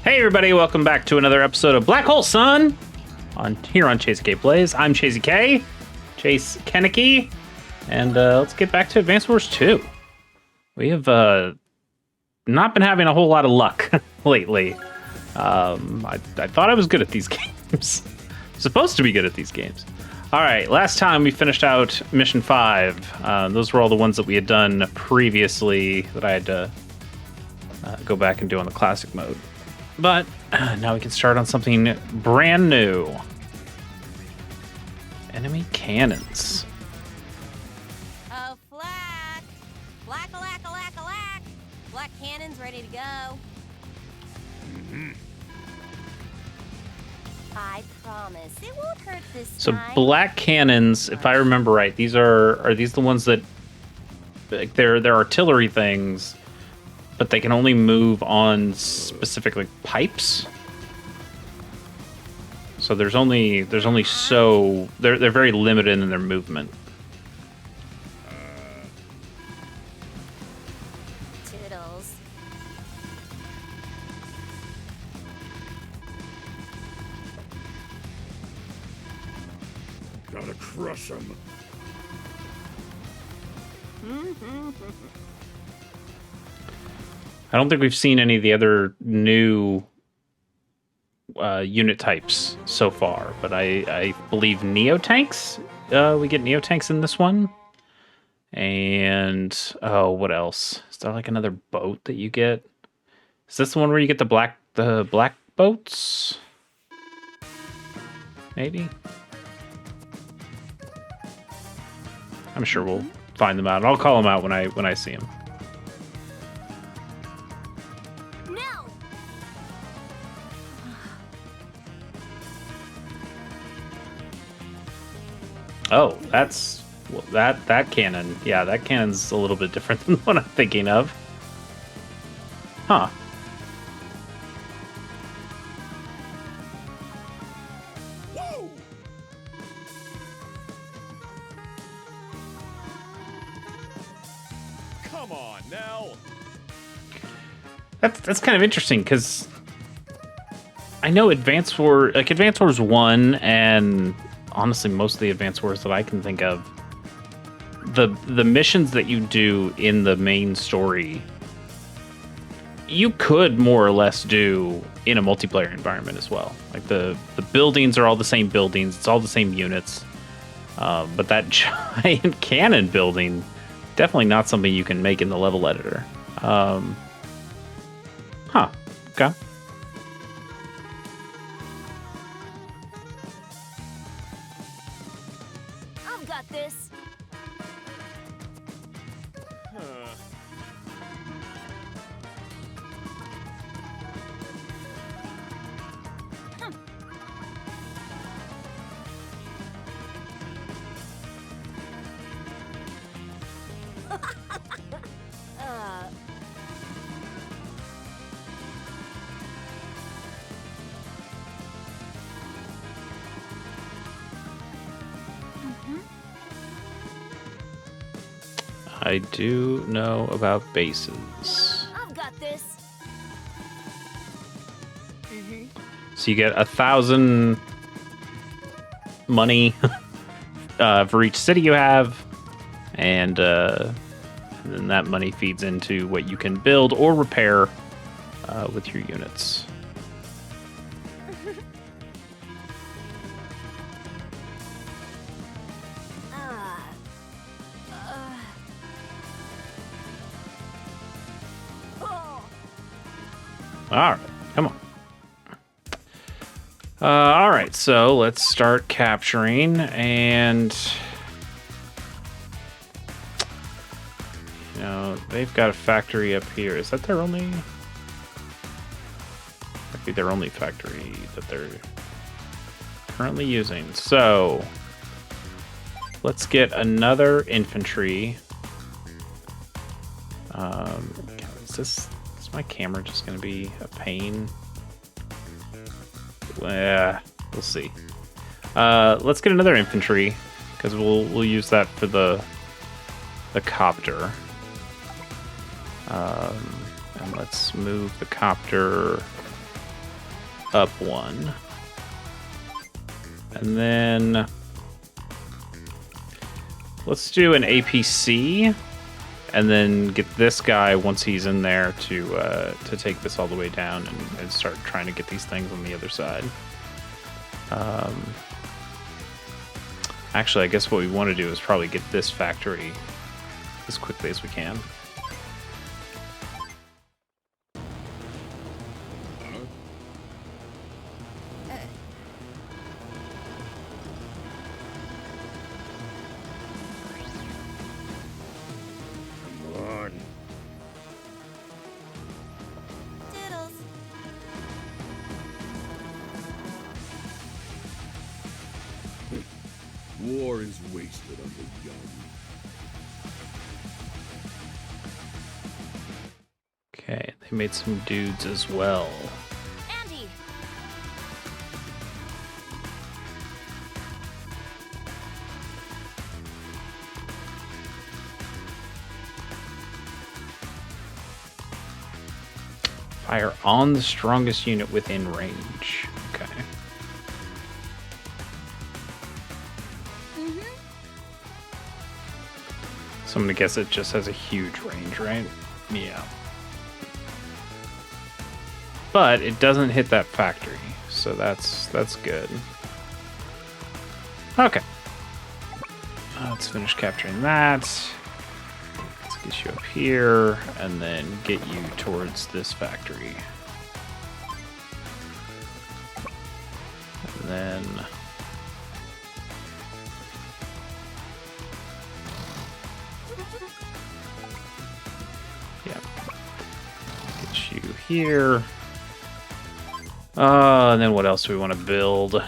Hey everybody, welcome back to another episode of Black Hole Sun here on Chasey K Plays. I'm Chasey K, Chase Kennecke, and let's get back to Advance Wars 2. We have not been having a whole lot of luck lately. I thought I was good at these games. Supposed to be good at these games. All right, last time we finished out Mission 5. Those were all the ones that we had done previously that I had to go back and do on the classic mode. But now we can start on something brand new. Enemy cannons. Oh, flak! Black-a-lack-a-lack-a-lack! Black cannons ready to go. I promise it won't hurt this So time. black cannons, if I remember right, these are these the ones that like they're artillery things, but they can only move on specific like pipes. So there's only so they're very limited in their movement. Toodles. Gotta crush them. I don't think we've seen any of the other new unit types so far, but I believe Neo-tanks. We get Neo-tanks in this one. And, oh, what else? Is there like another boat that you get? Is this the one where you get the black boats? Maybe? I'm sure we'll find them out. I'll call them out when I see them. No! Oh, that's that cannon. Yeah, that cannon's a little bit different than what I'm thinking of. Huh. Whoa! Come on now. That's kind of interesting because I know Advance Wars 1 and honestly most of the Advance Wars that I can think of, the missions that you do in the main story, you could more or less do in a multiplayer environment as well. Like the buildings are all the same buildings, it's all the same units, but that giant cannon building, definitely not something you can make in the level editor. Huh. Okay. I've got this. Huh. Uh, I do know about bases. I've got this. So you get 1,000 money for each city you have, and then that money feeds into what you can build or repair with your units. Oh. All right, come on. All right, so let's start capturing, and you know they've got a factory up here. Is that their only? Might be their only factory that they're currently using. So let's get another infantry. Is my camera just going to be a pain? We'll see. Let's get another infantry because we'll use that for the copter. And let's move the copter up 1. And then let's do an APC, and then get this guy once he's in there to take this all the way down and start trying to get these things on the other side. Actually, I guess what we want to do is probably get this factory as quickly as we can. Come on. Doodles. War is wasted on the young. Okay, they made some dudes as well. Andy. Fire on the strongest unit within range. Okay. So I'm gonna guess it just has a huge range, right? Yeah. But it doesn't hit that factory, so that's good. Okay. Let's finish capturing that. Let's get you up here, and then get you towards this factory. And then... yeah. Get you here. And then what else do we want to build?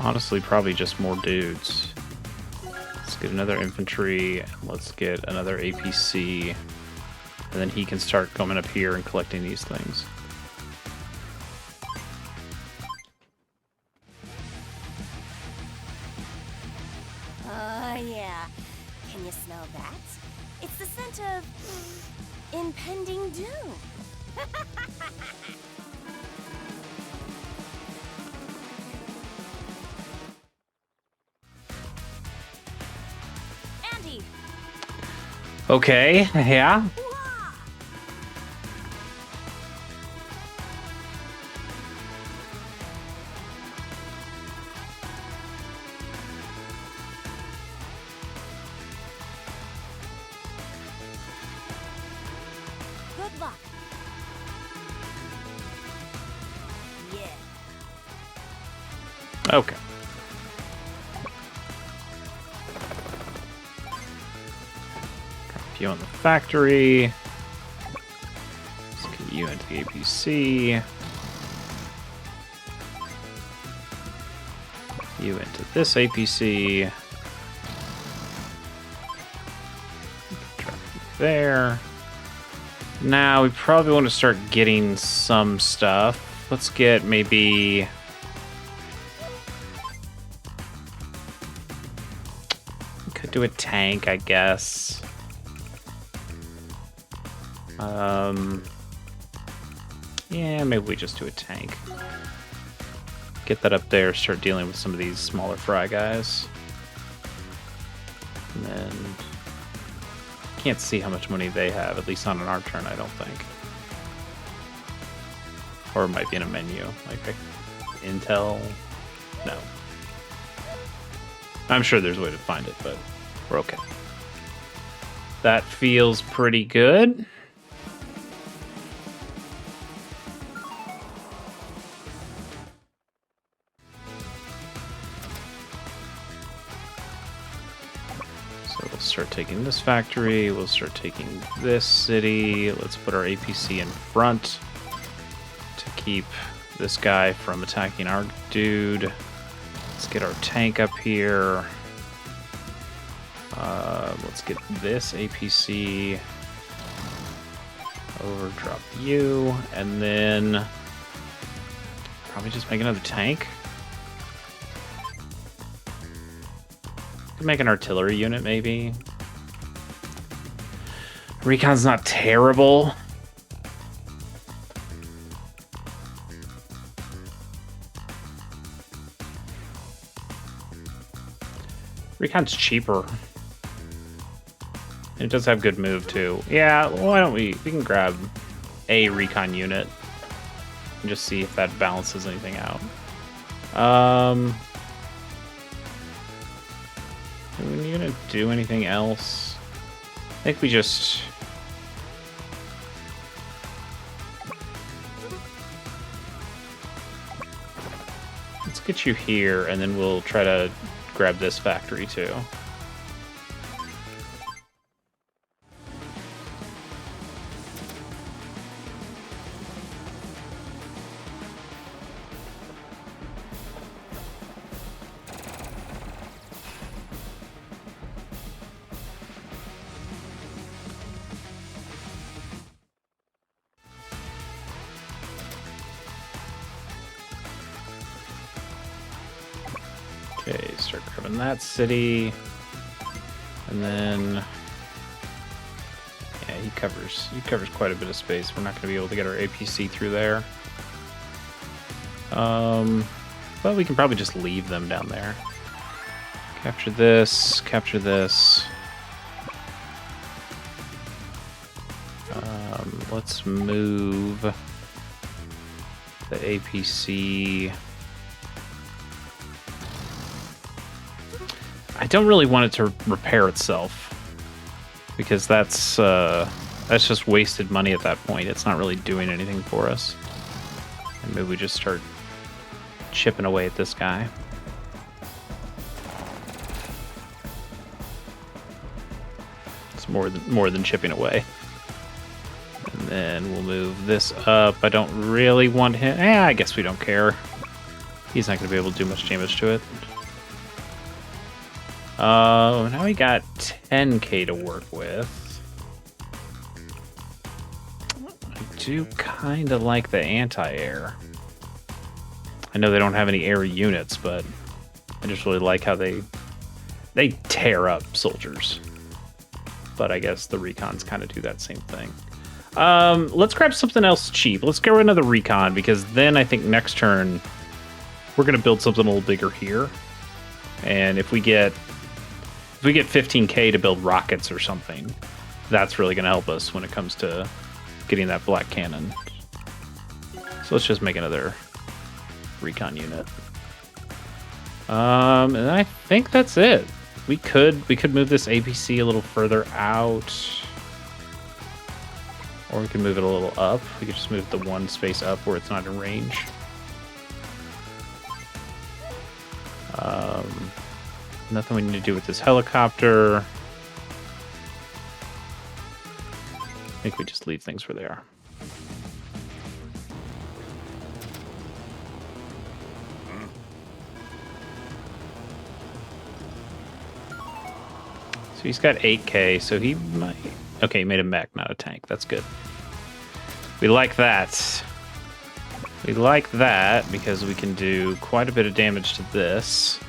Honestly, probably just more dudes. Let's get another infantry, and let's get another APC, and then he can start coming up here and collecting these things. Yeah. Can you smell that? It's the scent of impending doom. Andy. Okay, yeah. Wah! Good luck. Yeah. Okay. Drop you on the factory. Let's get you into the APC. You into this APC. Drop you there. Now we probably want to start getting some stuff. Let's get maybe... could do a tank, I guess. Yeah, maybe we just do a tank. Get that up there, start dealing with some of these smaller fry guys. And then... can't see how much money they have, at least not on our turn, I don't think. Or it might be in a menu, like Intel. No. I'm sure there's a way to find it, but we're okay. That feels pretty good. So we'll start taking this factory, we'll start taking this city. Let's put our APC in front to keep this guy from attacking our dude. Let's get our tank up here. Let's get this APC. Overdrop you, and then probably just make another tank. Could make an artillery unit, maybe. Recon's not terrible. Recon's cheaper. It does have good move too. Yeah, why don't we can grab a recon unit and just see if that balances anything out. Are we gonna do anything else? I think we just... Let's get you here, and then we'll try to grab this factory too. Okay, start grabbing that city, and then yeah, he covers quite a bit of space. We're not going to be able to get our APC through there, but we can probably just leave them down there. Capture this, capture this. Let's move the APC. I don't really want it to repair itself because that's just wasted money at that point. It's not really doing anything for us. And maybe we just start chipping away at this guy. It's more than chipping away. And then we'll move this up. I don't really want him. I guess we don't care. He's not going to be able to do much damage to it. Now we got 10k to work with. I do kind of like the anti-air. I know they don't have any air units, but I just really like how they tear up soldiers. But I guess the recons kind of do that same thing. Let's grab something else cheap. Let's go another recon, because then I think next turn we're going to build something a little bigger here. And if we get 15k to build rockets or something, that's really going to help us when it comes to getting that black cannon. So let's just make another recon unit. And I think that's it. We could move this APC a little further out, or we can move it a little up. We could just move the one space up where it's not in range. Nothing we need to do with this helicopter. I think we just leave things where they are. So he's got 8k, so he might... Okay, he made a mech, not a tank. That's good. We like that. We like that because we can do quite a bit of damage to this.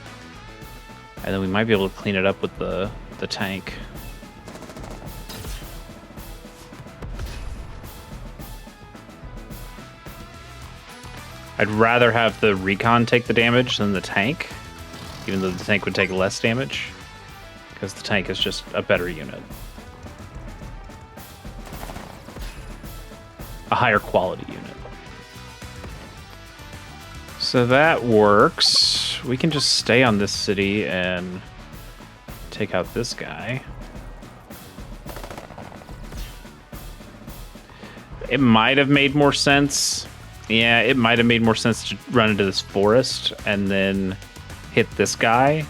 And then we might be able to clean it up with the tank. I'd rather have the recon take the damage than the tank, even though the tank would take less damage, because the tank is just a better unit. A higher quality unit. So that works. We can just stay on this city and take out this guy. It might have made more sense. Yeah, it might have made more sense to run into this forest and then hit this guy.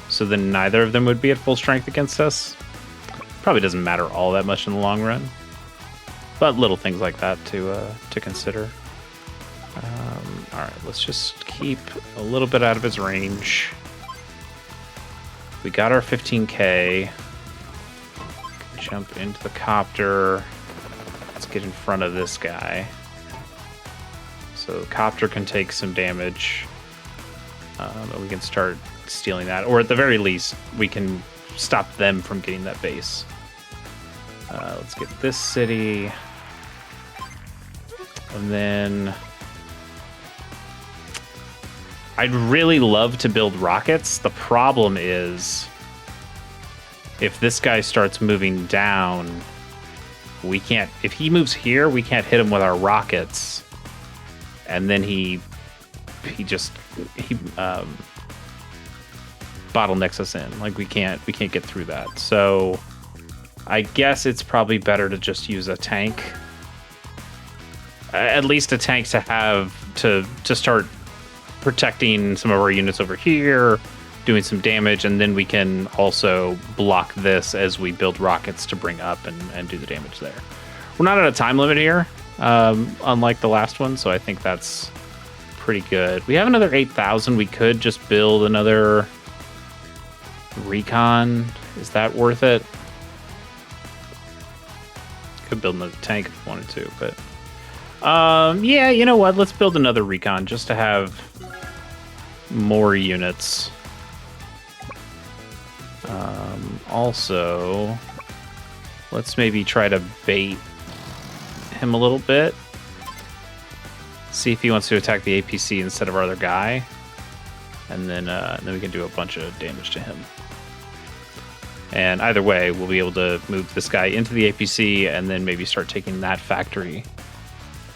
So then neither of them would be at full strength against us. Probably doesn't matter all that much in the long run. But little things like that to consider. All right, let's just keep a little bit out of his range. We got our 15k. Jump into the copter. Let's get in front of this guy. So the copter can take some damage. And we can start stealing that. Or at the very least, we can stop them from getting that base. Let's get this city. And then I'd really love to build rockets. The problem is if this guy starts moving down, we can't, if he moves here, we can't hit him with our rockets. And then he bottlenecks us in. Like we can't get through that. So I guess it's probably better to just use a tank. At least a tank to have to start protecting some of our units over here, doing some damage, and then we can also block this as we build rockets to bring up and do the damage there. We're not at a time limit here, unlike the last one, so I think that's pretty good. We have another 8,000. We could just build another recon. Is that worth it? Could build another tank if we wanted to, but yeah, you know what? Let's build another recon just to have more units. Also, let's maybe try to bait him a little bit. See if he wants to attack the APC instead of our other guy. And then we can do a bunch of damage to him. And either way, we'll be able to move this guy into the APC and then maybe start taking that factory.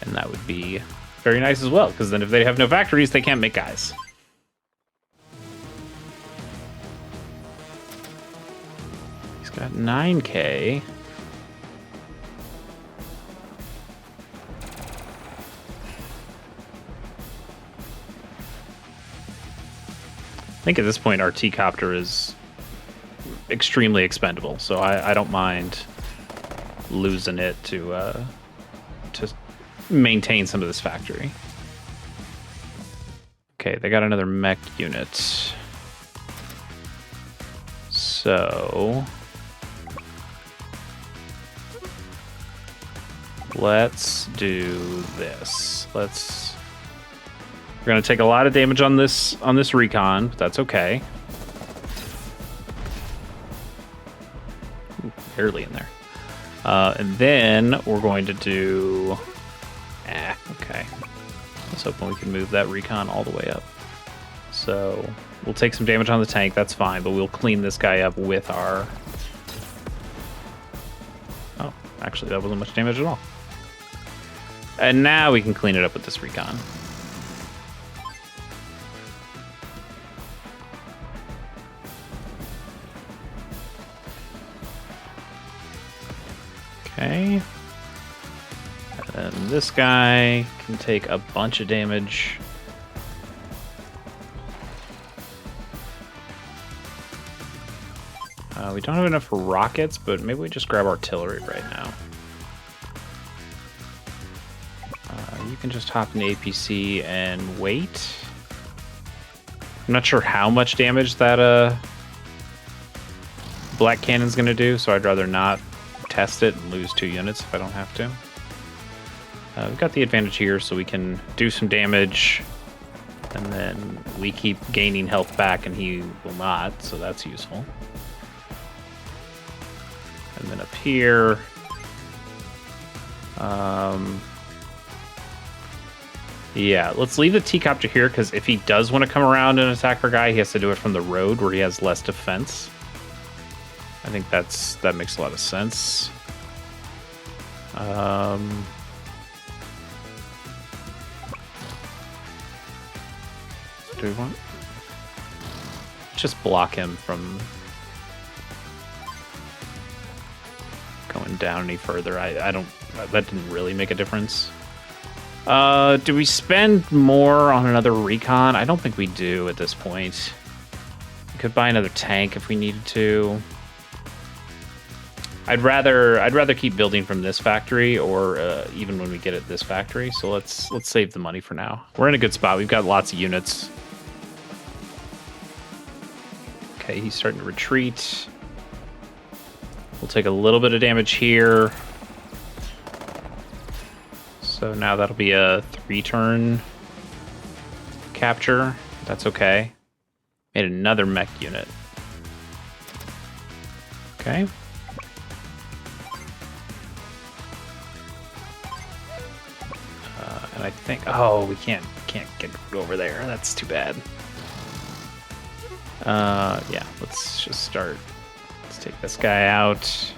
And that would be very nice as well, because then if they have no factories, they can't make guys. He's got 9K. I think at this point our T-Copter is extremely expendable, so I don't mind losing it to maintain some of this factory. Okay, they got another mech unit. So let's do this. We're gonna take a lot of damage on this recon, but that's okay. Ooh, barely in there. And then we're going to do... okay. I was hoping we can move that recon all the way up. So we'll take some damage on the tank, that's fine, but we'll clean this guy up with our... Oh, actually that wasn't much damage at all. And now we can clean it up with this recon. Okay. And then this guy can take a bunch of damage. We don't have enough rockets, but maybe we just grab artillery right now. You can just hop in the APC and wait. I'm not sure how much damage that black cannon's gonna do, so I'd rather not test it and lose 2 units if I don't have to. We've got the advantage here, so we can do some damage, and then we keep gaining health back, and he will not, so that's useful. And then up here, yeah, let's leave the T-Copter here, because if he does want to come around and attack our guy, he has to do it from the road where he has less defense. I think that makes a lot of sense. Do we want... just block him from going down any further. I don't... that didn't really make a difference. Do we spend more on another recon? I don't think we do at this point. We could buy another tank if we needed to. I'd rather keep building from this factory, or even when we get at this factory. So let's save the money for now. We're in a good spot. We've got lots of units. Okay, he's starting to retreat. We'll take a little bit of damage here. So now that'll be a 3-turn capture. That's okay. Made another mech unit. Okay. think. Oh, we can't get over there. That's too bad. Yeah, let's just start. Let's take this guy out. So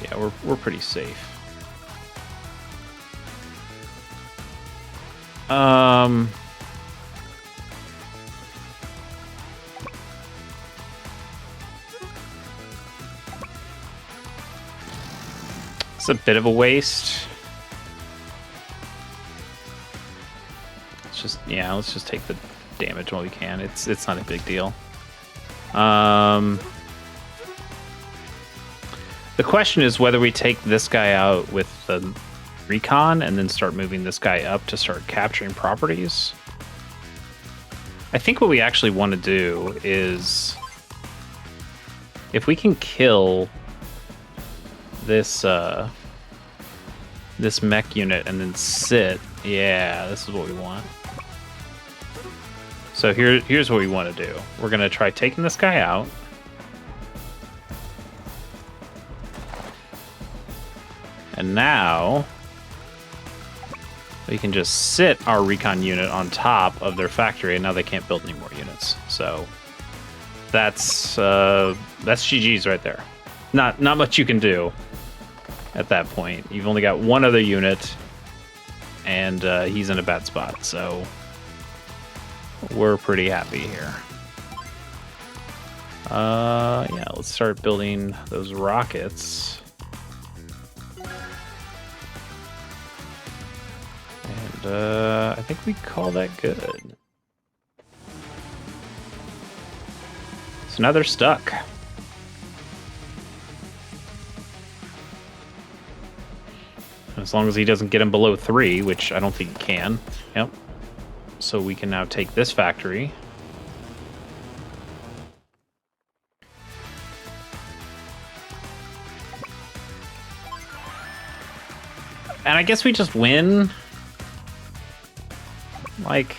yeah, we're pretty safe. It's a bit of a waste. Let's just take the damage while we can. It's not a big deal. The question is whether we take this guy out with the recon and then start moving this guy up to start capturing properties. I think what we actually want to do is, if we can kill this this mech unit and then sit, yeah, this is what we want. So here's what we want to do. We're gonna try taking this guy out. And now we can just sit our recon unit on top of their factory, and now they can't build any more units. So that's GG's right there. Not much you can do at that point. You've only got one other unit, and he's in a bad spot. So we're pretty happy here. Yeah, let's start building those rockets. I think we call that good. So now they're stuck. As long as he doesn't get him below 3, which I don't think he can. Yep. So we can now take this factory. And I guess we just win. Like,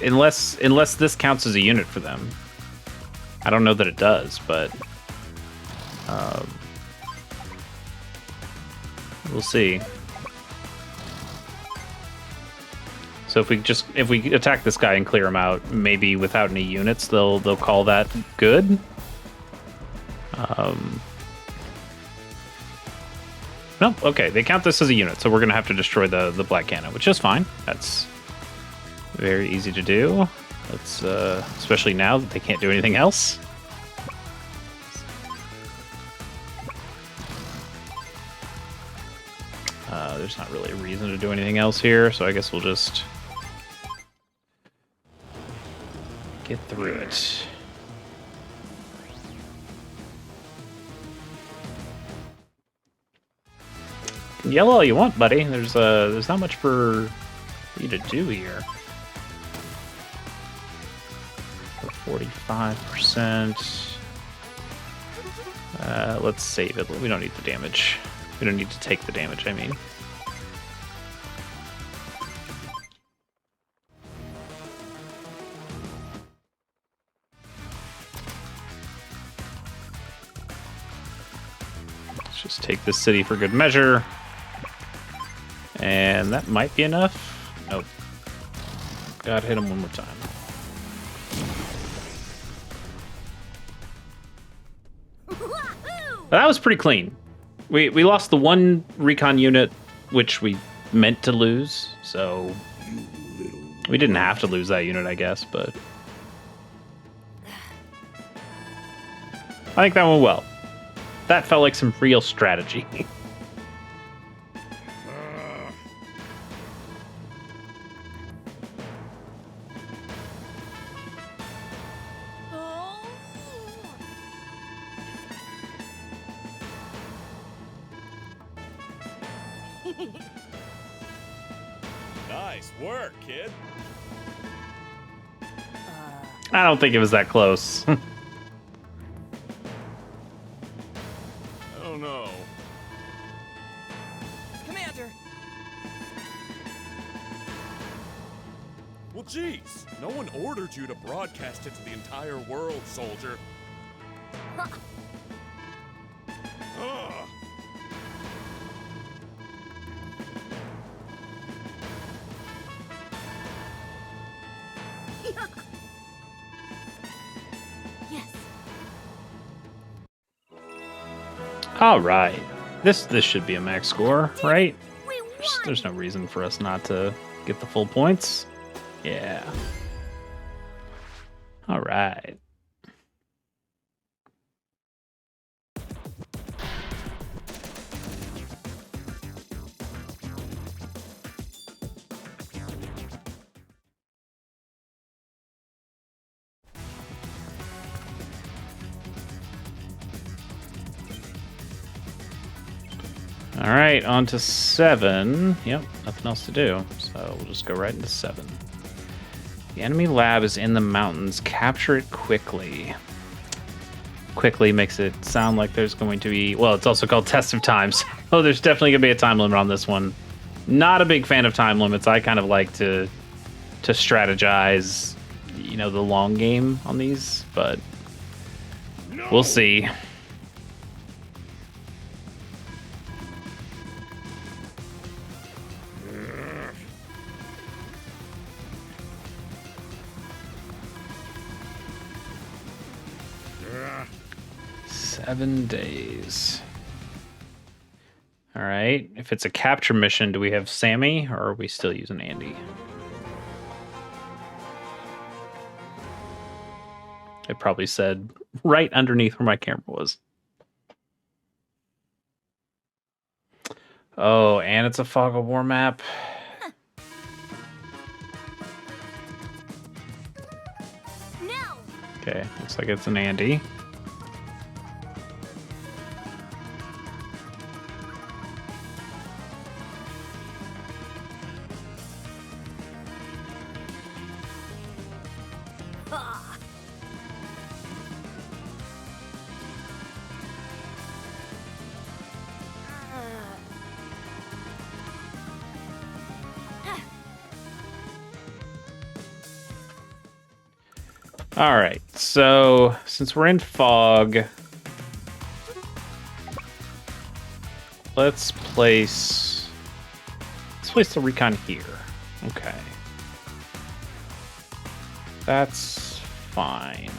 unless this counts as a unit for them. I don't know that it does, but we'll see. So if we attack this guy and clear him out, maybe without any units, they'll call that good. No, okay, they count this as a unit, so we're gonna have to destroy the black cannon, which is fine. That's very easy to do. Let's especially now that they can't do anything else. There's not really a reason to do anything else here, so I guess we'll just get through it. Yell all you want, buddy. There's not much for you to do here. 45%. Let's save it. We don't need the damage. We don't need to take the damage, I mean. Let's just take this city for good measure. And that might be enough. Nope. Gotta hit him one more time. That was pretty clean. We lost the one recon unit, which we meant to lose, so we didn't have to lose that unit, I guess, but I think that went well. That felt like some real strategy. Nice work, kid. I don't think it was that close. I don't know. Commander! We'll Jeez, no one ordered you to broadcast it to the entire world, soldier. Ugh. Yes. All right. This should be a max score, right? We won. There's no reason for us not to get the full points. Yeah. All right. All right, on to 7. Yep, nothing else to do. So we'll just go right into 7. The enemy lab is in the mountains. Capture it quickly. Quickly makes it sound like there's going to be... Well, it's also called Test of Times. Oh, there's definitely going to be a time limit on this one. Not a big fan of time limits. I kind of like to strategize, you know, the long game on these, but we'll see. Ugh. 7 days. All right. If it's a capture mission, do we have Sammy or are we still using Andy? It probably said right underneath where my camera was. Oh, and it's a Fog of War map. No. Okay, looks like it's an Andy. Ah. All right, so since we're in fog, let's place the recon here. Okay, that's fine.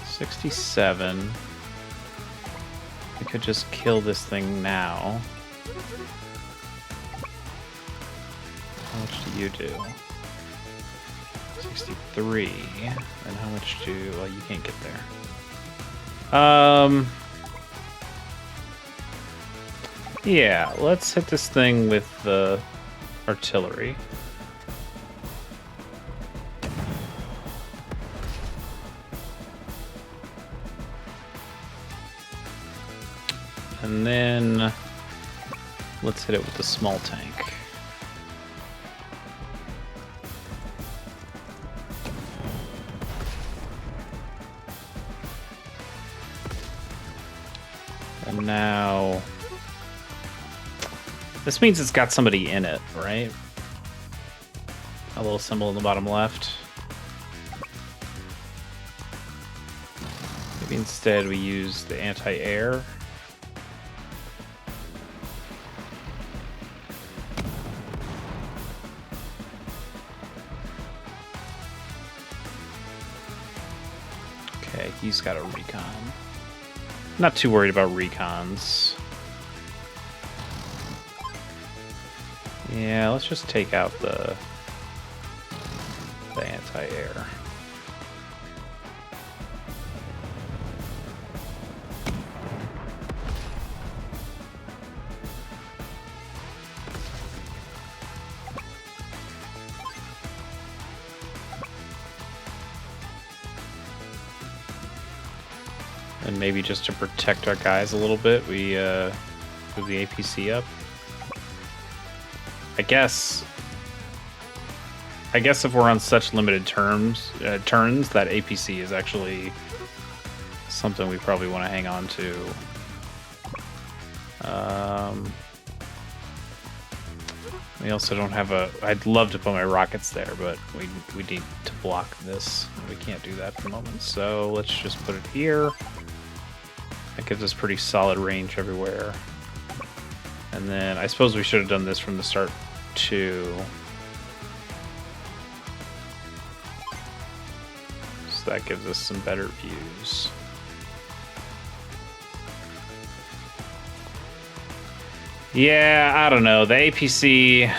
67. We could just kill this thing now. How much do you do? 63. And how much do... Well, you can't get there. Yeah, let's hit this thing with the artillery. And then let's hit it with the small tank. And now this means it's got somebody in it, right? A little symbol in the bottom left. Maybe instead we use the anti-air. Okay, he's got a recon. Not too worried about recons. Yeah, let's just take out the anti-air. And maybe just to protect our guys a little bit, we move the APC up. I guess if we're on such limited turns, that APC is actually something we probably want to hang on to. We also don't have a... I'd love to put my rockets there, but we need to block this. We can't do that for the moment, so let's just put it here. That gives us pretty solid range everywhere. And then I suppose we should have done this from the start, too. So that gives us some better views. Yeah, I don't know. The APC...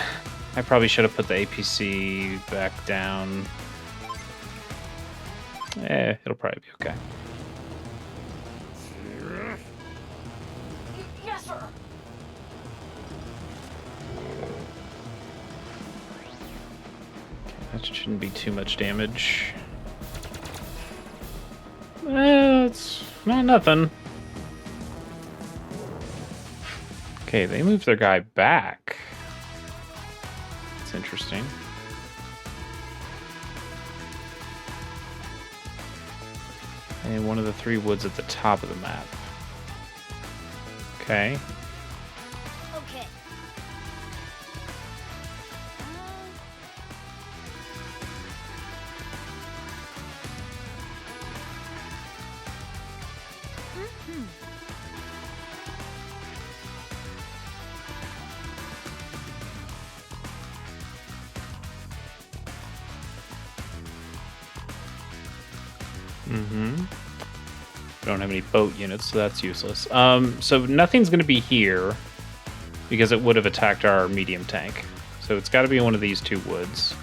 I probably should have put the APC back down. It'll probably be okay. Yes, sir. That shouldn't be too much damage. It's not nothing. Okay, they moved their guy back. That's interesting. And one of the 3 woods at the top of the map. Okay. Okay. Don't have any boat units, so that's useless. So nothing's going to be here because it would have attacked our medium tank. So it's got to be in one of these 2 woods.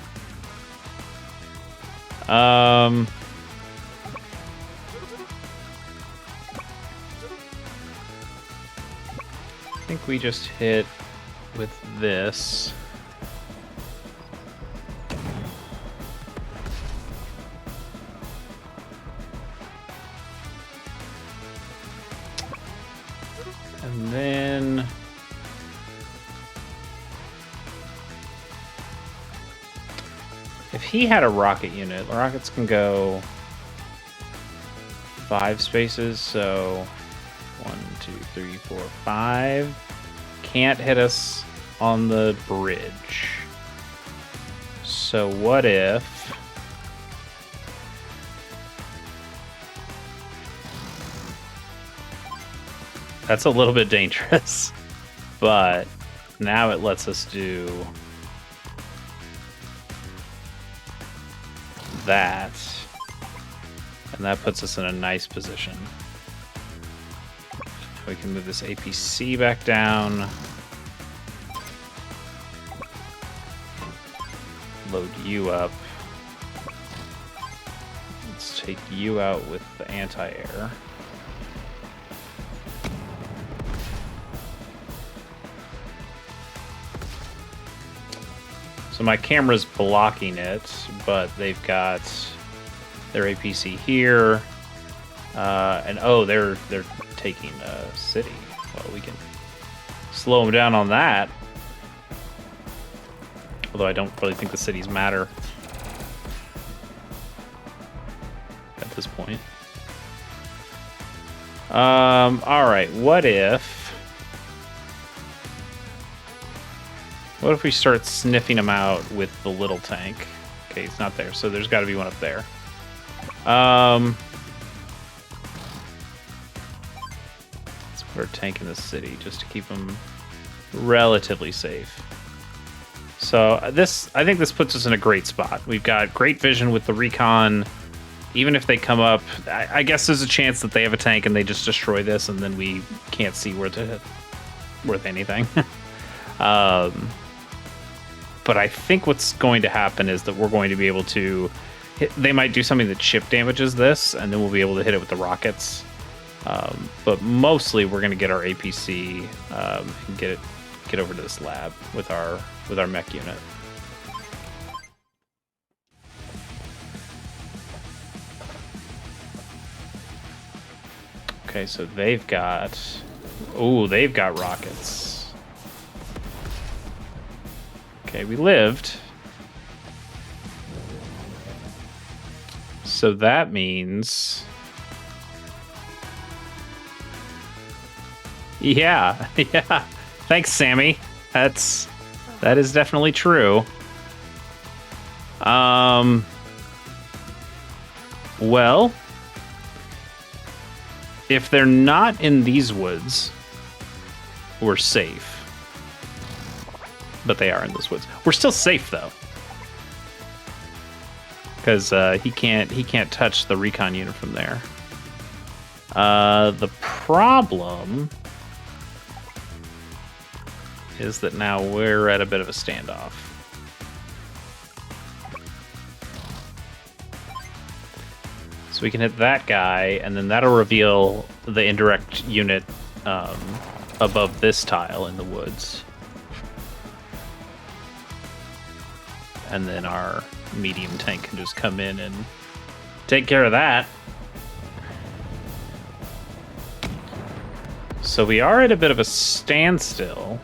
I think we just hit with this. And then... if he had a rocket unit, the rockets can go 5 spaces, so 1, 2, 3, 4, 5. Can't hit us on the bridge. So what if... that's a little bit dangerous, but now it lets us do that, and that puts us in a nice position. We can move this APC back down, load you up. Let's take you out with the anti-air. So my camera's blocking it, but they've got their APC here, and oh, they're taking a city. Well, we can slow them down on that. Although I don't really think the cities matter at this point. All right. What if we start sniffing them out with the little tank? Okay, it's not there, so there's got to be one up there. Let's put our tank in the city just to keep them relatively safe. So I think this puts us in a great spot. We've got great vision with the recon. Even if they come up, I guess there's a chance that they have a tank and they just destroy this, and then we can't see worth anything. But I think what's going to happen is that we're going to be able to they might do something that chip damages this, and then we'll be able to hit it with the rockets. But mostly we're going to get our APC and get over to this lab with our mech unit. Okay, so they've got rockets. Okay, we lived. So that means... Yeah, yeah. Thanks, Sammy. That is definitely true. Well, if they're not in these woods, we're safe. But they are in those woods. We're still safe though, because he can't touch the recon unit from there. The problem is that now we're at a bit of a standoff. So we can hit that guy, and then that'll reveal the indirect unit above this tile in the woods. And then our medium tank can just come in and take care of that. So we are at a bit of a standstill.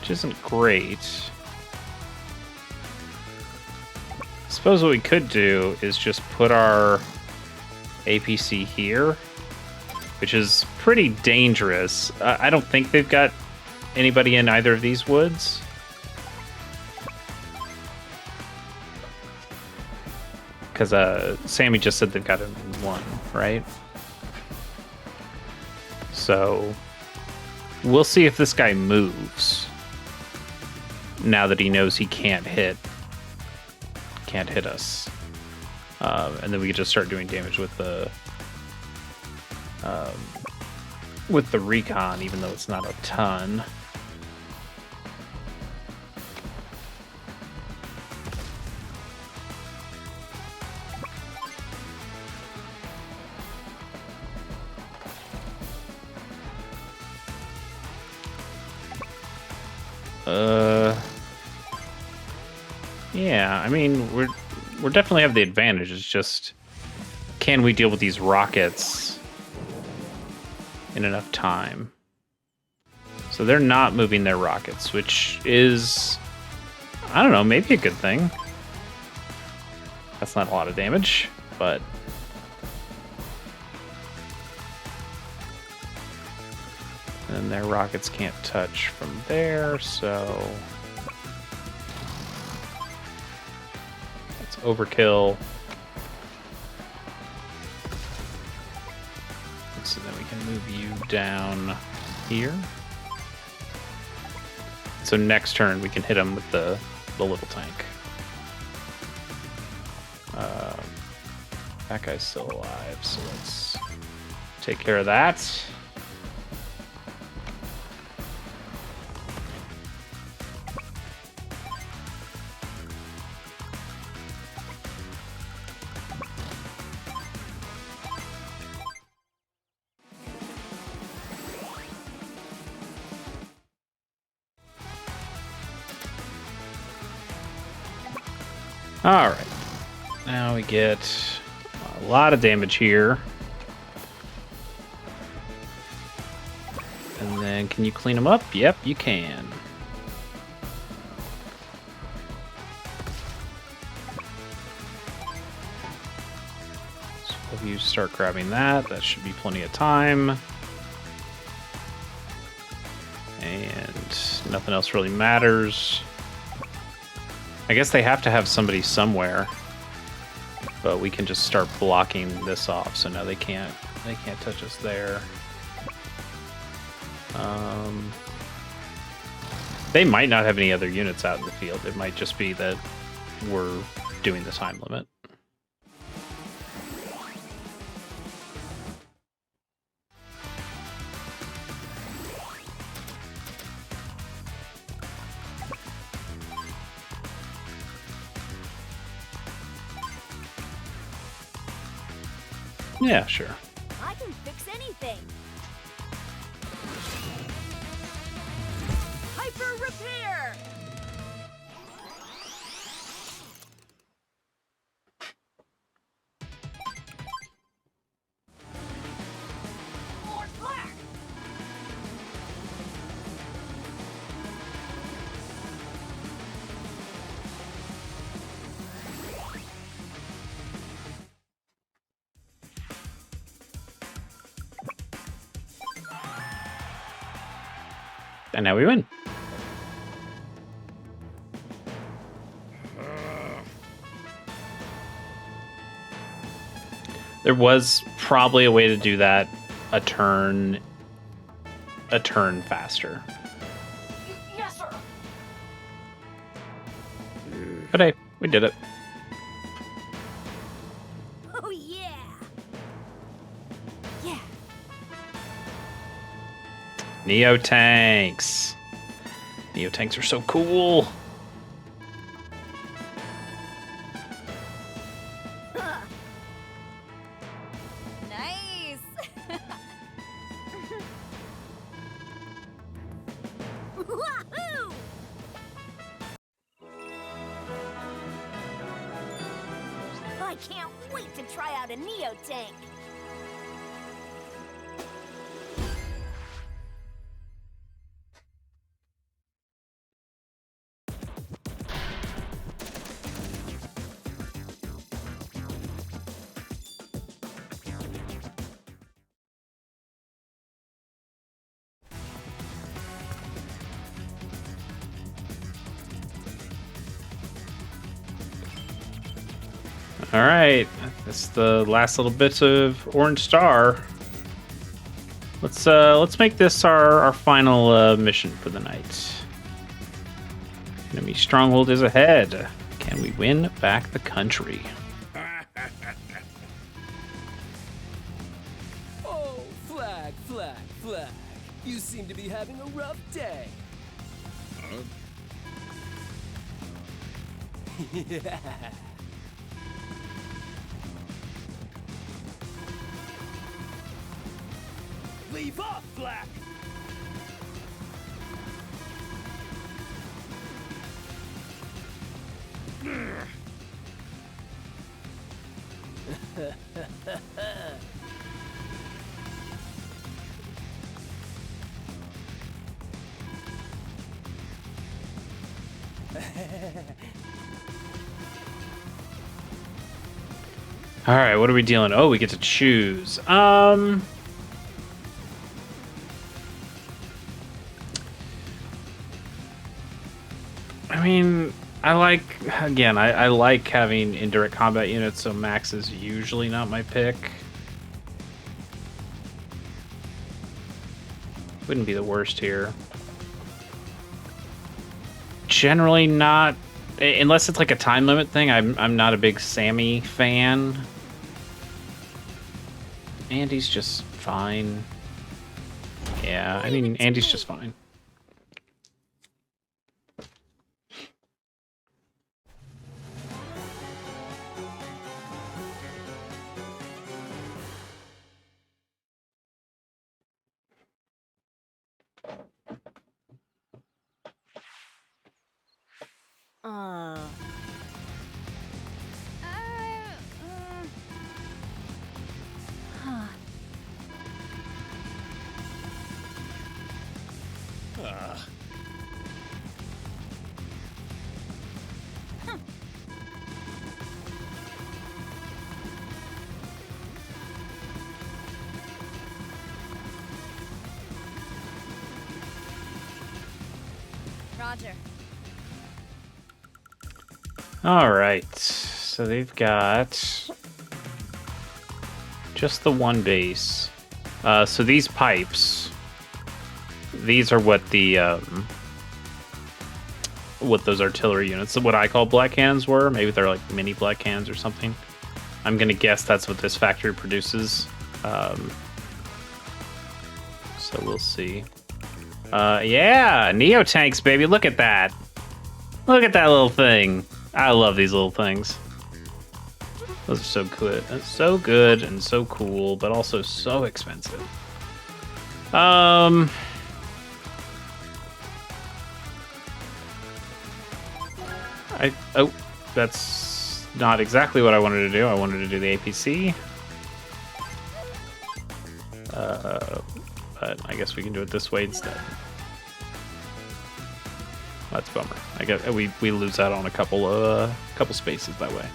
Which isn't great. I suppose what we could do is just put our APC here, which is pretty dangerous. I don't think they've got anybody in either of these woods. Because Sammy just said they've got him in one, right? So we'll see if this guy moves. Now that he knows he can't hit us, and then we can just start doing damage with the recon, even though it's not a ton. Yeah, I mean, we're definitely have the advantage. It's just, can we deal with these rockets in enough time? So they're not moving their rockets, which is, I don't know, maybe a good thing. That's not a lot of damage, but and their rockets can't touch from there, so that's overkill. So then we can move you down here. So next turn we can hit him with the little tank. That guy's still alive, so let's take care of that. All right, now we get a lot of damage here. And then can you clean them up? Yep, you can. So if you start grabbing that, that should be plenty of time. And nothing else really matters. I guess they have to have somebody somewhere, but we can just start blocking this off. So now they can't touch us there. They might not have any other units out in the field. It might just be that we're doing the time limit. Yeah, sure. I can fix anything. Hyper repair. More black. And now we win. There was probably a way to do that a turn faster. Yes, sir. But hey, we did it. Oh, yeah. Yeah. Neo tanks. Neo tanks are so cool. Nice. Wahoo! I can't wait to try out a Neo tank. All right, that's the last little bit of Orange Star. Let's make this our final mission for the night. Enemy stronghold is ahead. Can we win back the country? Oh, flag, flag, flag. You seem to be having a rough day. Yeah. Leave off, flag! All right, what are we dealing? Oh, we get to choose. I mean, I like having indirect combat units, so Max is usually not my pick. Wouldn't be the worst here. Generally not, unless it's like a time limit thing. I'm not a big Sammy fan. Andy's just fine. Yeah, I mean, Andy's just fine. Roger. All right, so they've got just the one base. So these pipes, these are what the what those artillery units, what I call black cannons were. Maybe they're like mini black cannons or something. I'm gonna guess that's what this factory produces. So we'll see. Yeah, Neo tanks, baby. Look at that. Look at that little thing. I love these little things. Those are so good. So good and so cool, but also so expensive. Oh, that's not exactly what I wanted to do. I wanted to do the APC. But I guess we can do it this way instead. That's a bummer. I guess we lose out on a couple spaces that way.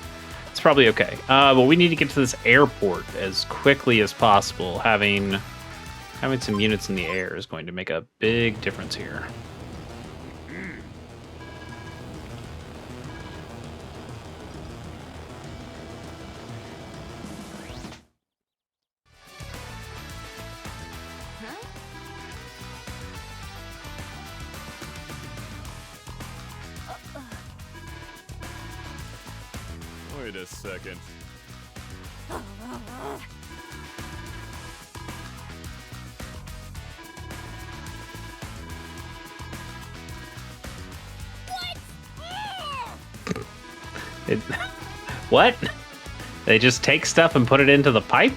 It's probably okay. But we need to get to this airport as quickly as possible, having Having some units in the air is going to make a big difference here. Wait a second. What? They just take stuff and put it into the pipe?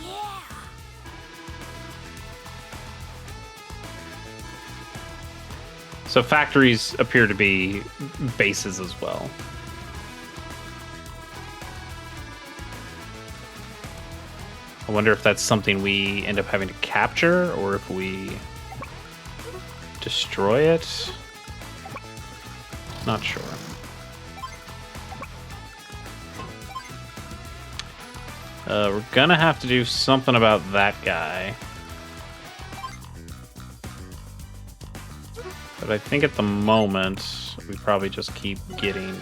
Yeah. So factories appear to be bases as well. I wonder if that's something we end up having to capture or if we destroy it. Not sure. We're gonna have to do something about that guy. But I think at the moment, we probably just keep getting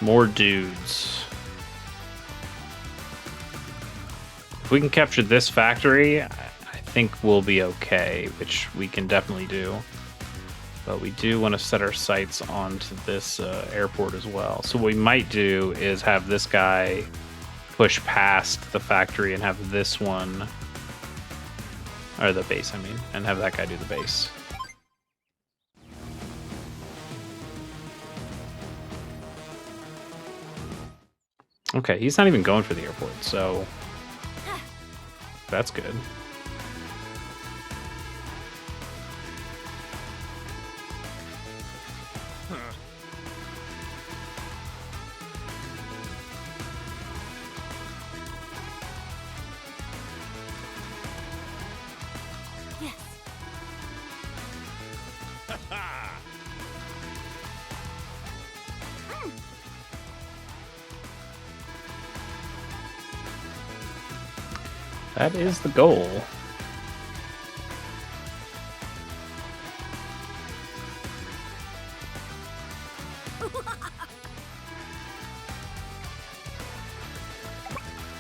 more dudes. If we can capture this factory, I think we'll be okay, which we can definitely do. But we do want to set our sights onto this airport as well. So what we might do is have this guy push past the factory and have this one, or the base, I mean, and have that guy do the base. Okay, he's not even going for the airport, so that's good. Yes. That is the goal.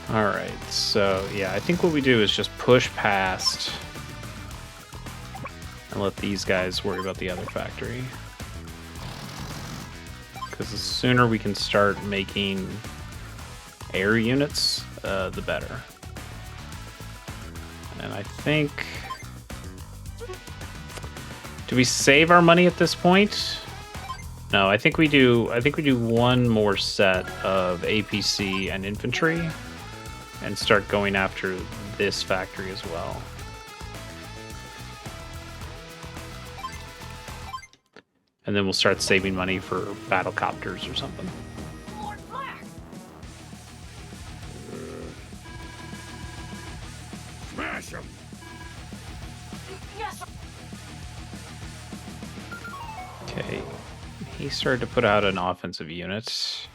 All right, so yeah, I think what we do is just push past and let these guys worry about the other factory. Because the sooner we can start making air units, the better. And I think... Do we save our money at this point? No, I think we do. I think we do one more set of APC and infantry and start going after this factory as well. And then we'll start saving money for battle copters or something. Smash him! Okay, he started to put out an offensive unit.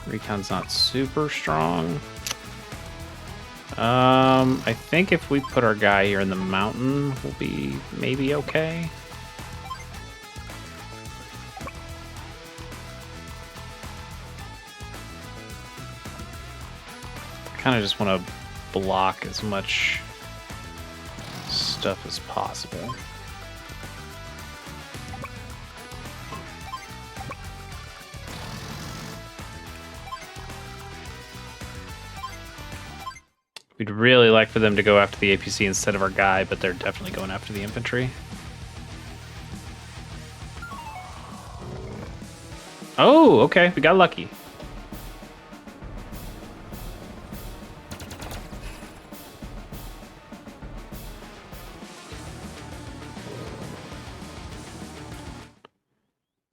Recon's not super strong. I think if we put our guy here in the mountain, we'll be maybe okay. Kind of just want to block as much stuff as possible. We'd really like for them to go after the APC instead of our guy, but they're definitely going after the infantry. Oh, okay, we got lucky.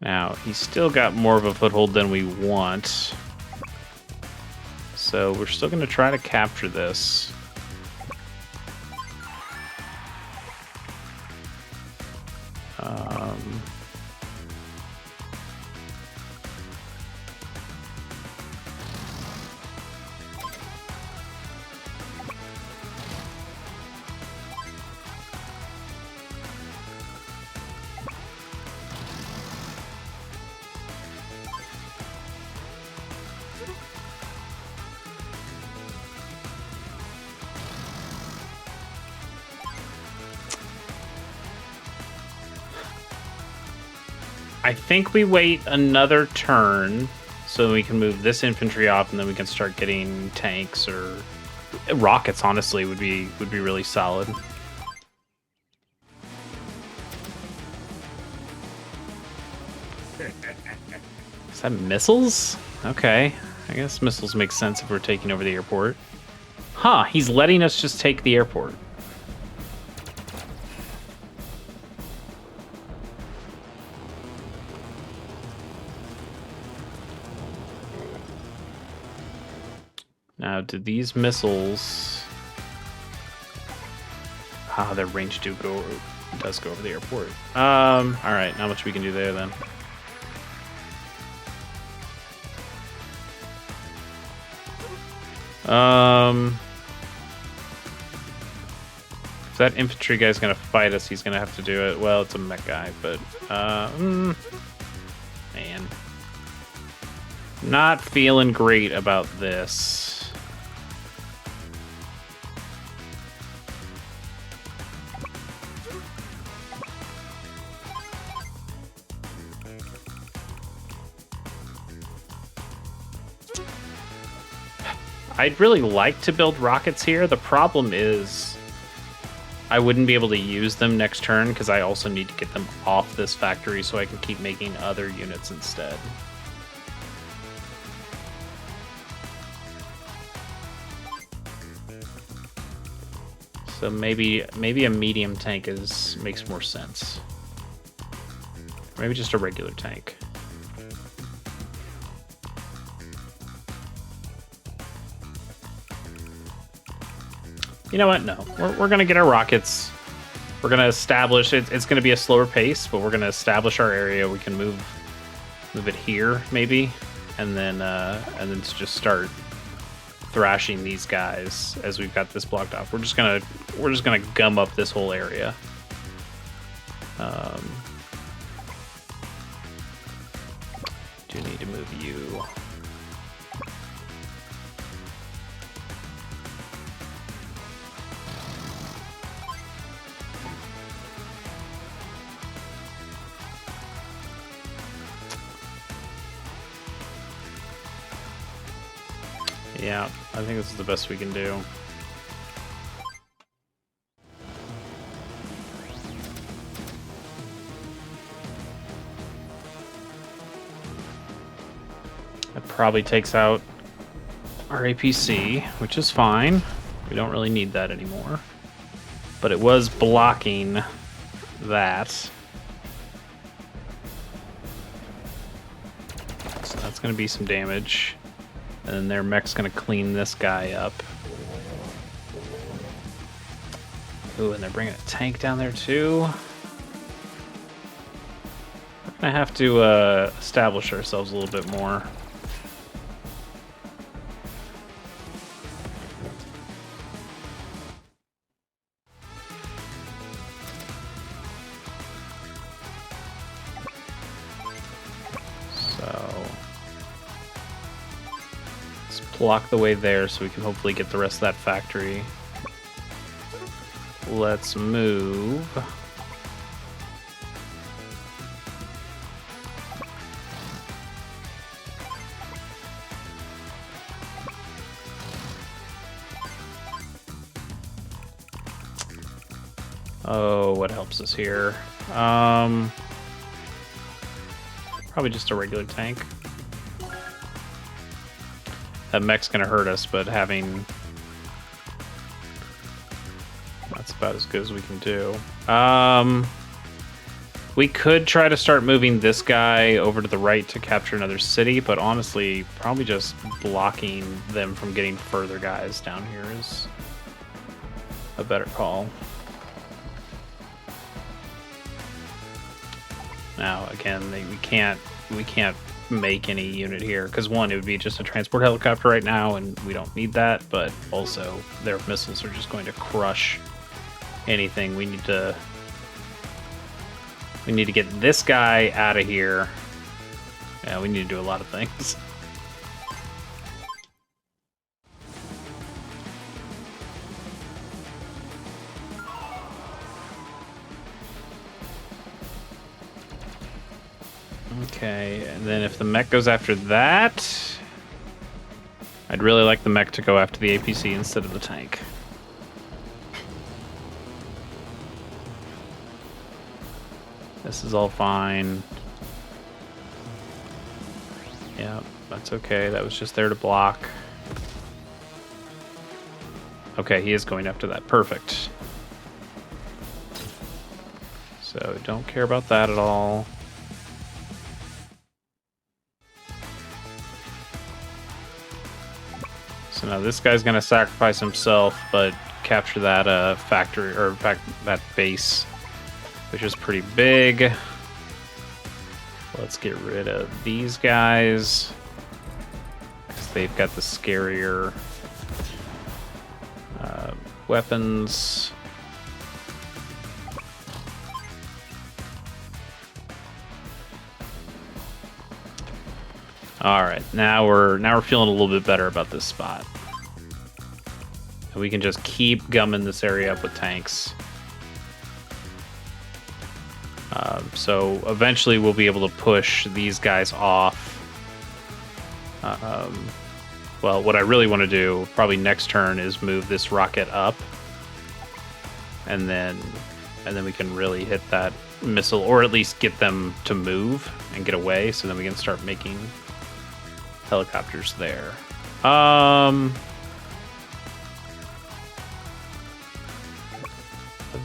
Now, he's still got more of a foothold than we want. So we're still going to try to capture this. I think we wait another turn so we can move this infantry off, and then we can start getting tanks or rockets. Honestly, would be really solid. Is that missiles? Okay, I guess missiles make sense if we're taking over the airport. Huh? He's letting us just take the airport. Now, do these missiles... Ah, their range does go over the airport. Alright, not much we can do there then. If that infantry guy's gonna fight us, he's gonna have to do it. Well, it's a mech guy, but... man. Not feeling great about this. I'd really like to build rockets here. The problem is I wouldn't be able to use them next turn because I also need to get them off this factory so I can keep making other units instead. So maybe a medium tank makes more sense. Maybe just a regular tank. You know what? No. We're going to get our rockets. We're going to establish... It's going to be a slower pace, but we're going to establish our area. We can move it here, maybe. And then to just start thrashing these guys as we've got this blocked off. We're just gonna gum up this whole area. Do need to move you. Yeah, I think this is the best we can do. That probably takes out our APC, which is fine. We don't really need that anymore. But it was blocking that. So that's going to be some damage. And then their mech's gonna clean this guy up. Ooh, and they're bringing a tank down there too. We're gonna have to establish ourselves a little bit more. Block the way there so we can hopefully get the rest of that factory. Let's move. Oh, what helps us here? Probably just a regular tank. That mech's gonna hurt us, but having... That's about as good as we can do. We could try to start moving this guy over to the right to capture another city, but honestly, probably just blocking them from getting further guys down here is a better call. Now, again, we can't make any unit here because one, it would be just a transport helicopter right now and we don't need that, but also their missiles are just going to crush anything. We need to get this guy out of here. Yeah, we need to do a lot of things. Okay, and then if the mech goes after that, I'd really like the mech to go after the APC instead of the tank. This is all fine. Yeah, that's okay. That was just there to block. Okay, he is going after that. Perfect. So don't care about that at all. So now this guy's gonna sacrifice himself, but capture that factory or that base, which is pretty big. Let's get rid of these guys because they've got the scarier weapons. All right, now we're feeling a little bit better about this spot. And we can just keep gumming this area up with tanks. So eventually we'll be able to push these guys off. Well, what I really want to do probably next turn is move this rocket up, and then we can really hit that missile, or at least get them to move and get away. So then we can start making helicopters there. Other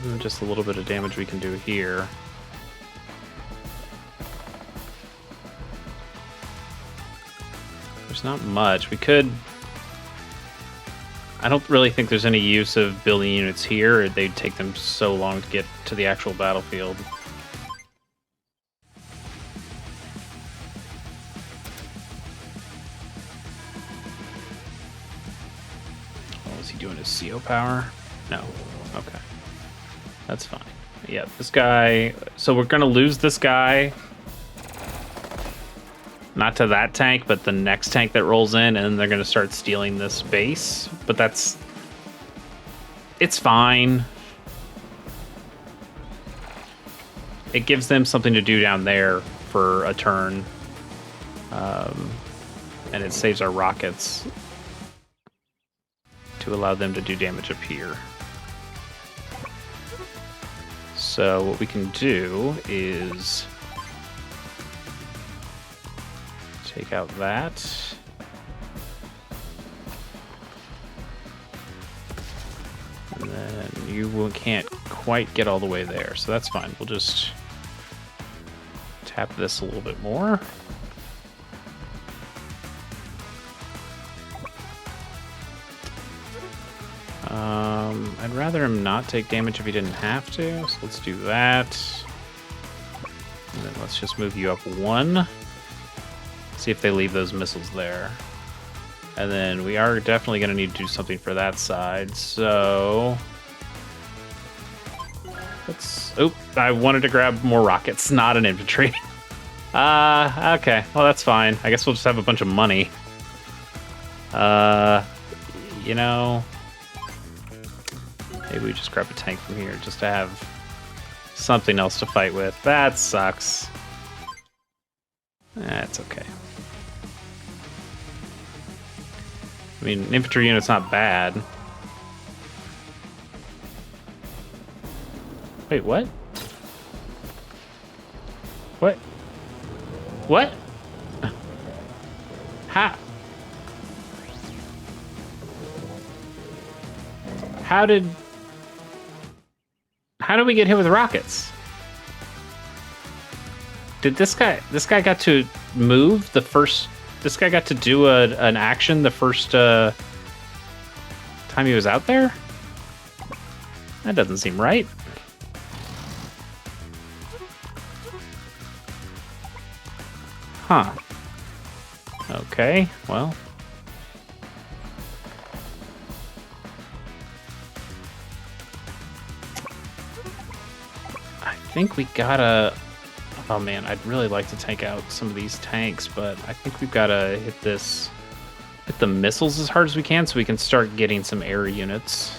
than just a little bit of damage we can do here. There's not much. We could... I don't really think there's any use of building units here. They'd take them so long to get to the actual battlefield. Oh, is he doing his CO power? No. Okay. That's fine. Yeah, this guy... So we're going to lose this guy. Not to that tank, but the next tank that rolls in, and then they're going to start stealing this base. But that's... It's fine. It gives them something to do down there for a turn. And it saves our rockets to allow them to do damage up here. So what we can do is... take out that. And then you can't quite get all the way there, so that's fine. We'll just tap this a little bit more. I'd rather him not take damage if he didn't have to, so let's do that. And then let's just move you up one. See if they leave those missiles there. And then we are definitely going to need to do something for that side, so... let's... Oop, I wanted to grab more rockets, not an infantry. Okay, well that's fine. I guess we'll just have a bunch of money. You know... maybe we just grab a tank from here just to have something else to fight with. That sucks. That's okay. I mean, an infantry unit's not bad. Wait, what? What? What? How? How did we get hit with rockets? Did this guy got to move the first... This guy got to do an action the first time he was out there? That doesn't seem right. Huh. Okay, well. I think we gotta... Oh man, I'd really like to take out some of these tanks, but I think we've got to hit the missiles as hard as we can so we can start getting some air units.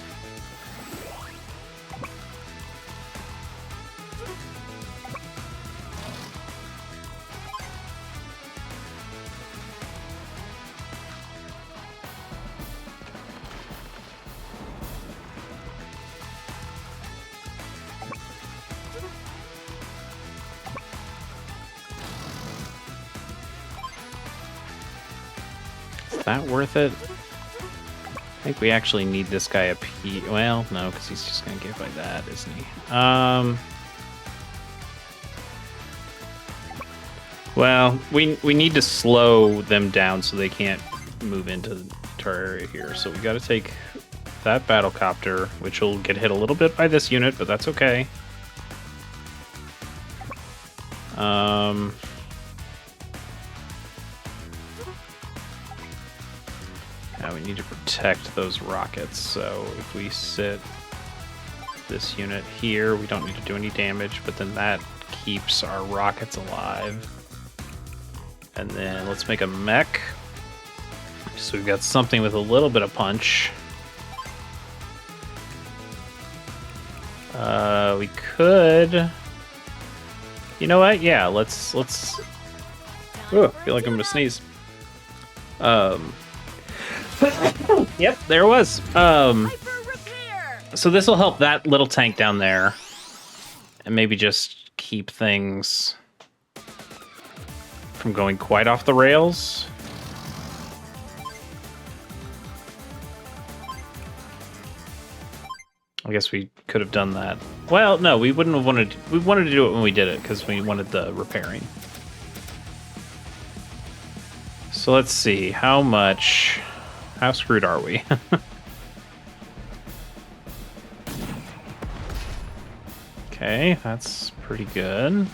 that worth it? I think we actually need this guy up here. Well, no, because he's just going to get by that, isn't he? Well, we need to slow them down so they can't move into our area here. So we got to take that battlecopter, which will get hit a little bit by this unit, but that's okay. Now we need to protect those rockets. So if we sit this unit here, we don't need to do any damage, but then that keeps our rockets alive. And then let's make a mech. So we've got something with a little bit of punch. We could... You know what? Yeah, let's... Ooh, I feel like I'm gonna sneeze. Yep, there it was. So this will help that little tank down there. And maybe just keep things from going quite off the rails. I guess we could have done that. Well, no, we wouldn't have wanted... We wanted to do it when we did it, because we wanted the repairing. So let's see, how much... How screwed are we? Okay, that's pretty good.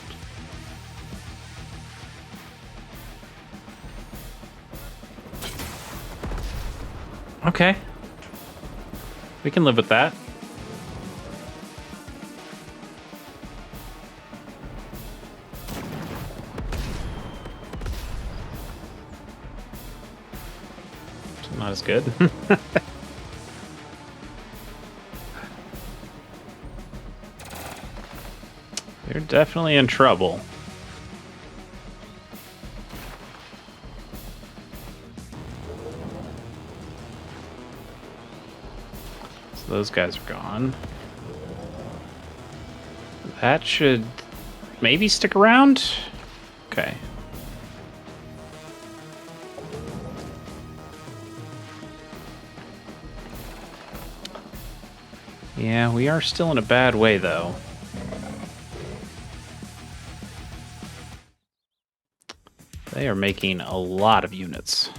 Okay. We can live with that. Not as good. They're definitely in trouble. So those guys are gone. That should maybe stick around. Okay. Yeah, we are still in a bad way, though. They are making a lot of units.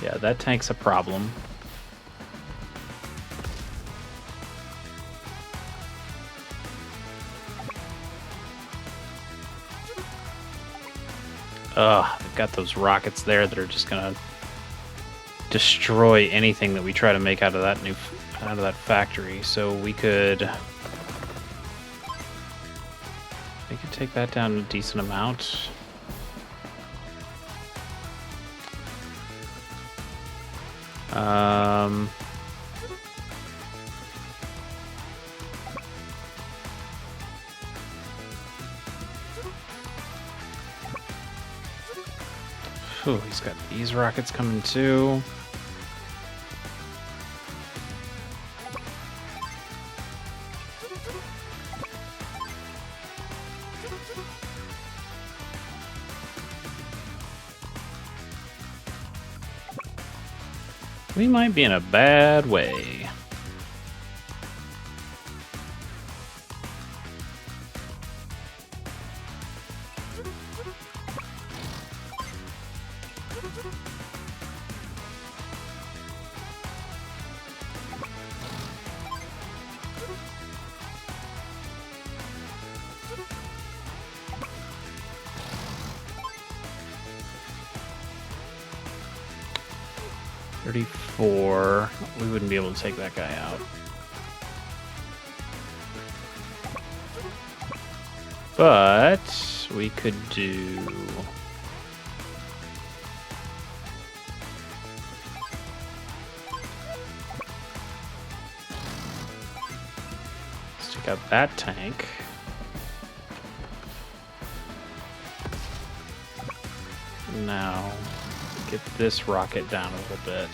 Yeah, that tank's a problem. Ugh, they've got those rockets there that are just gonna destroy anything that we try to make out of that factory. So we could take that down a decent amount. Ooh, he's got these rockets coming too. We might be in a bad way. We wouldn't be able to take that guy out. But we could do... Let's take out that tank. Now, get this rocket down a little bit.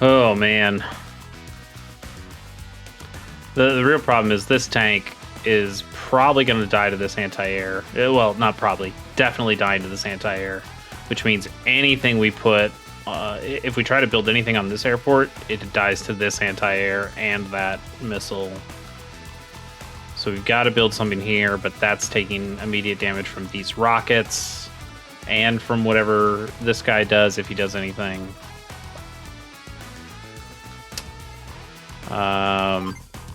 Oh man. The real problem is this tank is probably going to die to this anti-air. Well, not probably. Definitely dying to this anti-air. Which means anything we put... if we try to build anything on this airport, it dies to this anti-air and that missile. So we've got to build something here, but that's taking immediate damage from these rockets. And from whatever this guy does, if he does anything.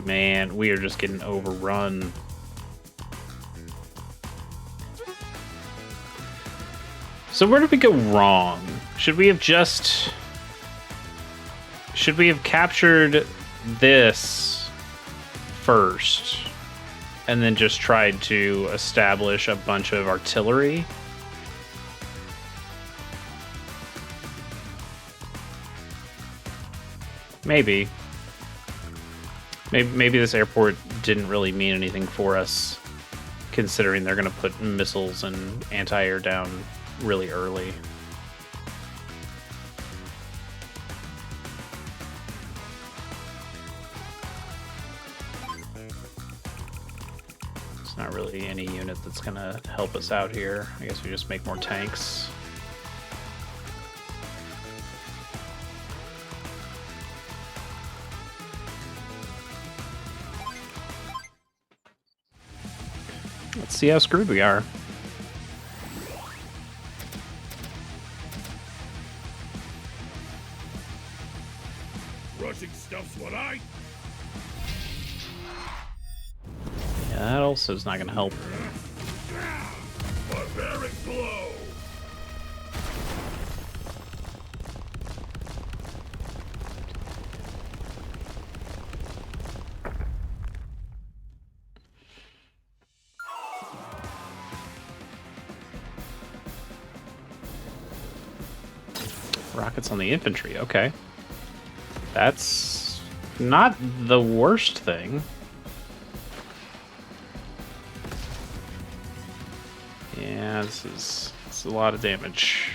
Man, we are just getting overrun. So where did we go wrong? Should we have captured this first and then just tried to establish a bunch of artillery? Maybe. Maybe this airport didn't really mean anything for us, considering they're going to put missiles and anti-air down really early. It's not really any unit that's going to help us out here. I guess we just make more tanks. Let's see how screwed we are. Rushing stuff's what I... Yeah, that also is not going to help. Barbaric blow! Rockets on the infantry, okay. That's not the worst thing. Yeah, this is a lot of damage.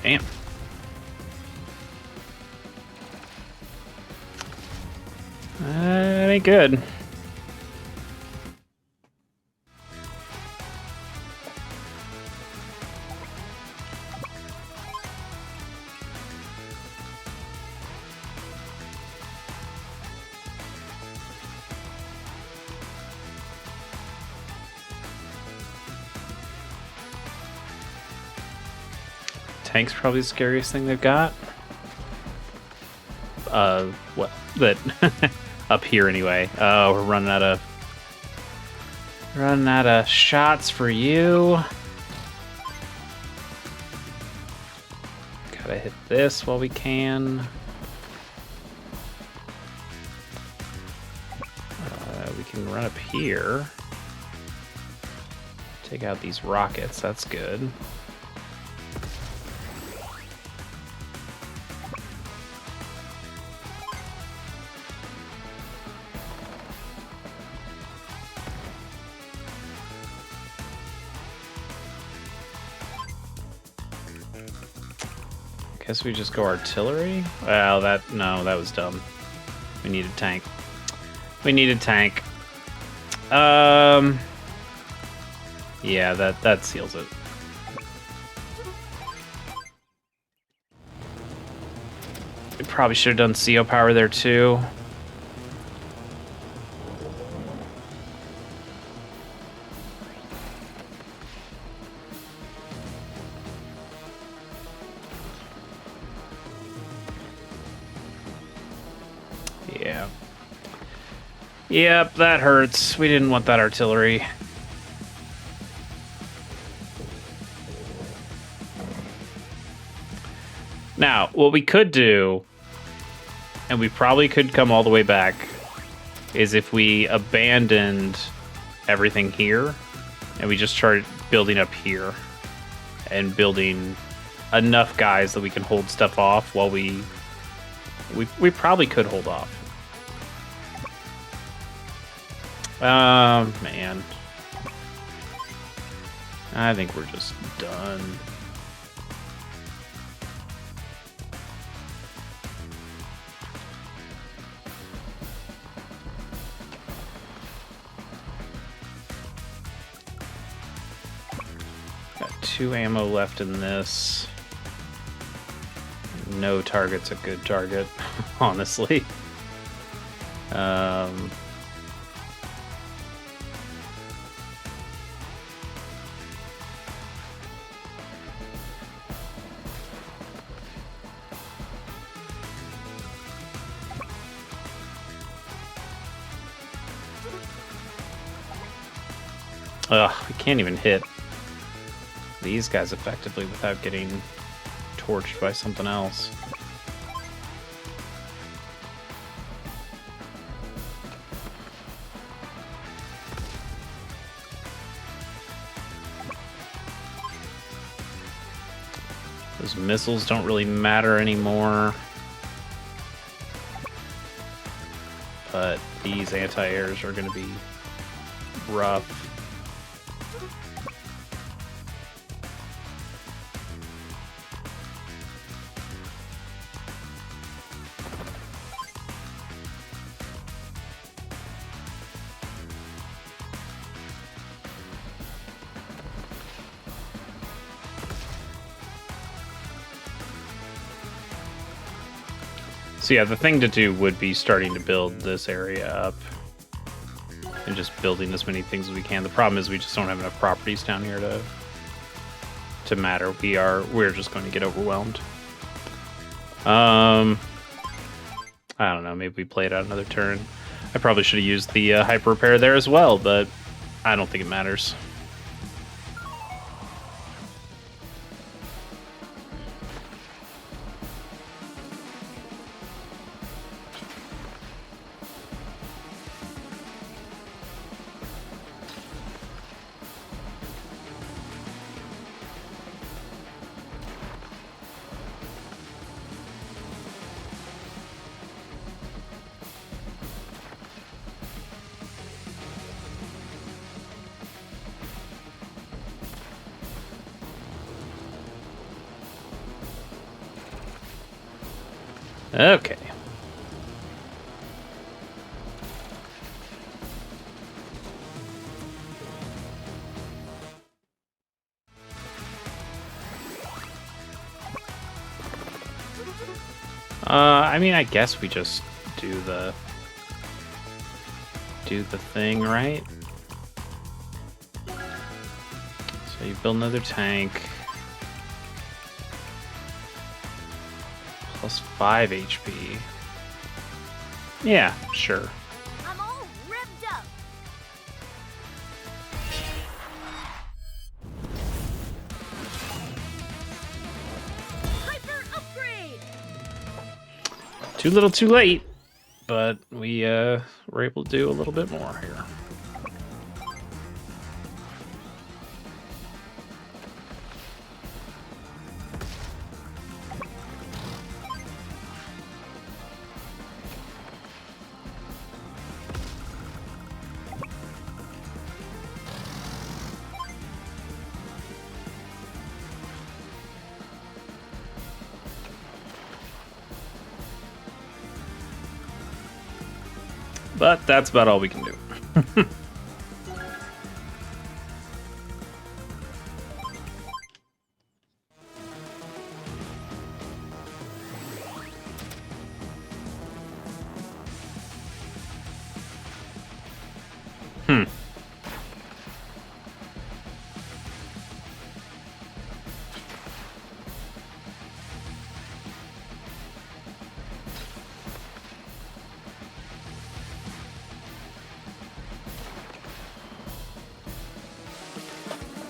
Damn. That ain't good. Tank's probably the scariest thing they've got. Well, that up here anyway. Oh, we're running out of shots for you. Gotta hit this while we can. We can run up here. Take out these rockets, that's good. Guess we just go artillery? Well, that was dumb. We need a tank. We need a tank. Yeah, that seals it. We probably should have done CO power there too. Yep, that hurts. We didn't want that artillery. Now, what we could do, and we probably could come all the way back, is if we abandoned everything here and we just started building up here and building enough guys that we can hold stuff off while we probably could hold off. Man. I think we're just done. Got 2 ammo left in this. No target's a good target, honestly. Ugh, we can't even hit these guys effectively without getting torched by something else. Those missiles don't really matter anymore. But these anti-airs are going to be rough. So yeah, the thing to do would be starting to build this area up and just building as many things as we can. The problem is we just don't have enough properties down here to matter. We're just going to get overwhelmed. I don't know, maybe we play it out another turn. I probably should have used the hyper repair there as well, but I don't think it matters. Okay. I mean, I guess we just do the thing, right? So you build another tank. Plus 5 HP. Yeah, sure. I'm all revved up. Hyper upgrade. Too little, too late. But we were able to do a little bit more here. But that's about all we can do.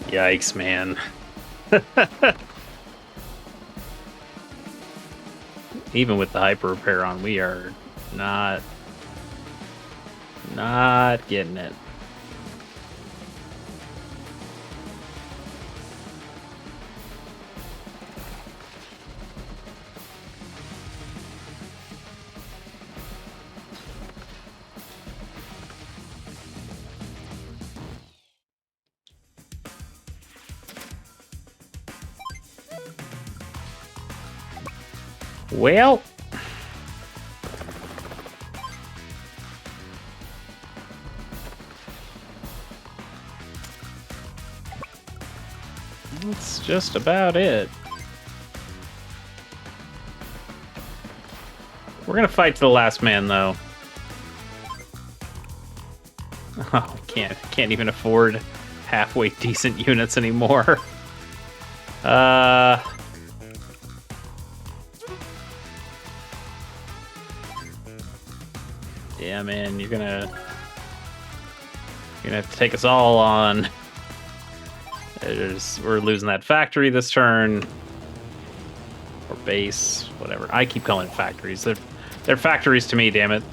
Yikes, man. Even with the hyper repair on, we are not getting it. Well, that's just about it. We're gonna fight to the last man, though. Oh, can't even afford halfway decent units anymore. Yeah, man, you're gonna have to take us all on. We're losing that factory this turn, or base, whatever. I keep calling it factories. They're factories to me, damn it.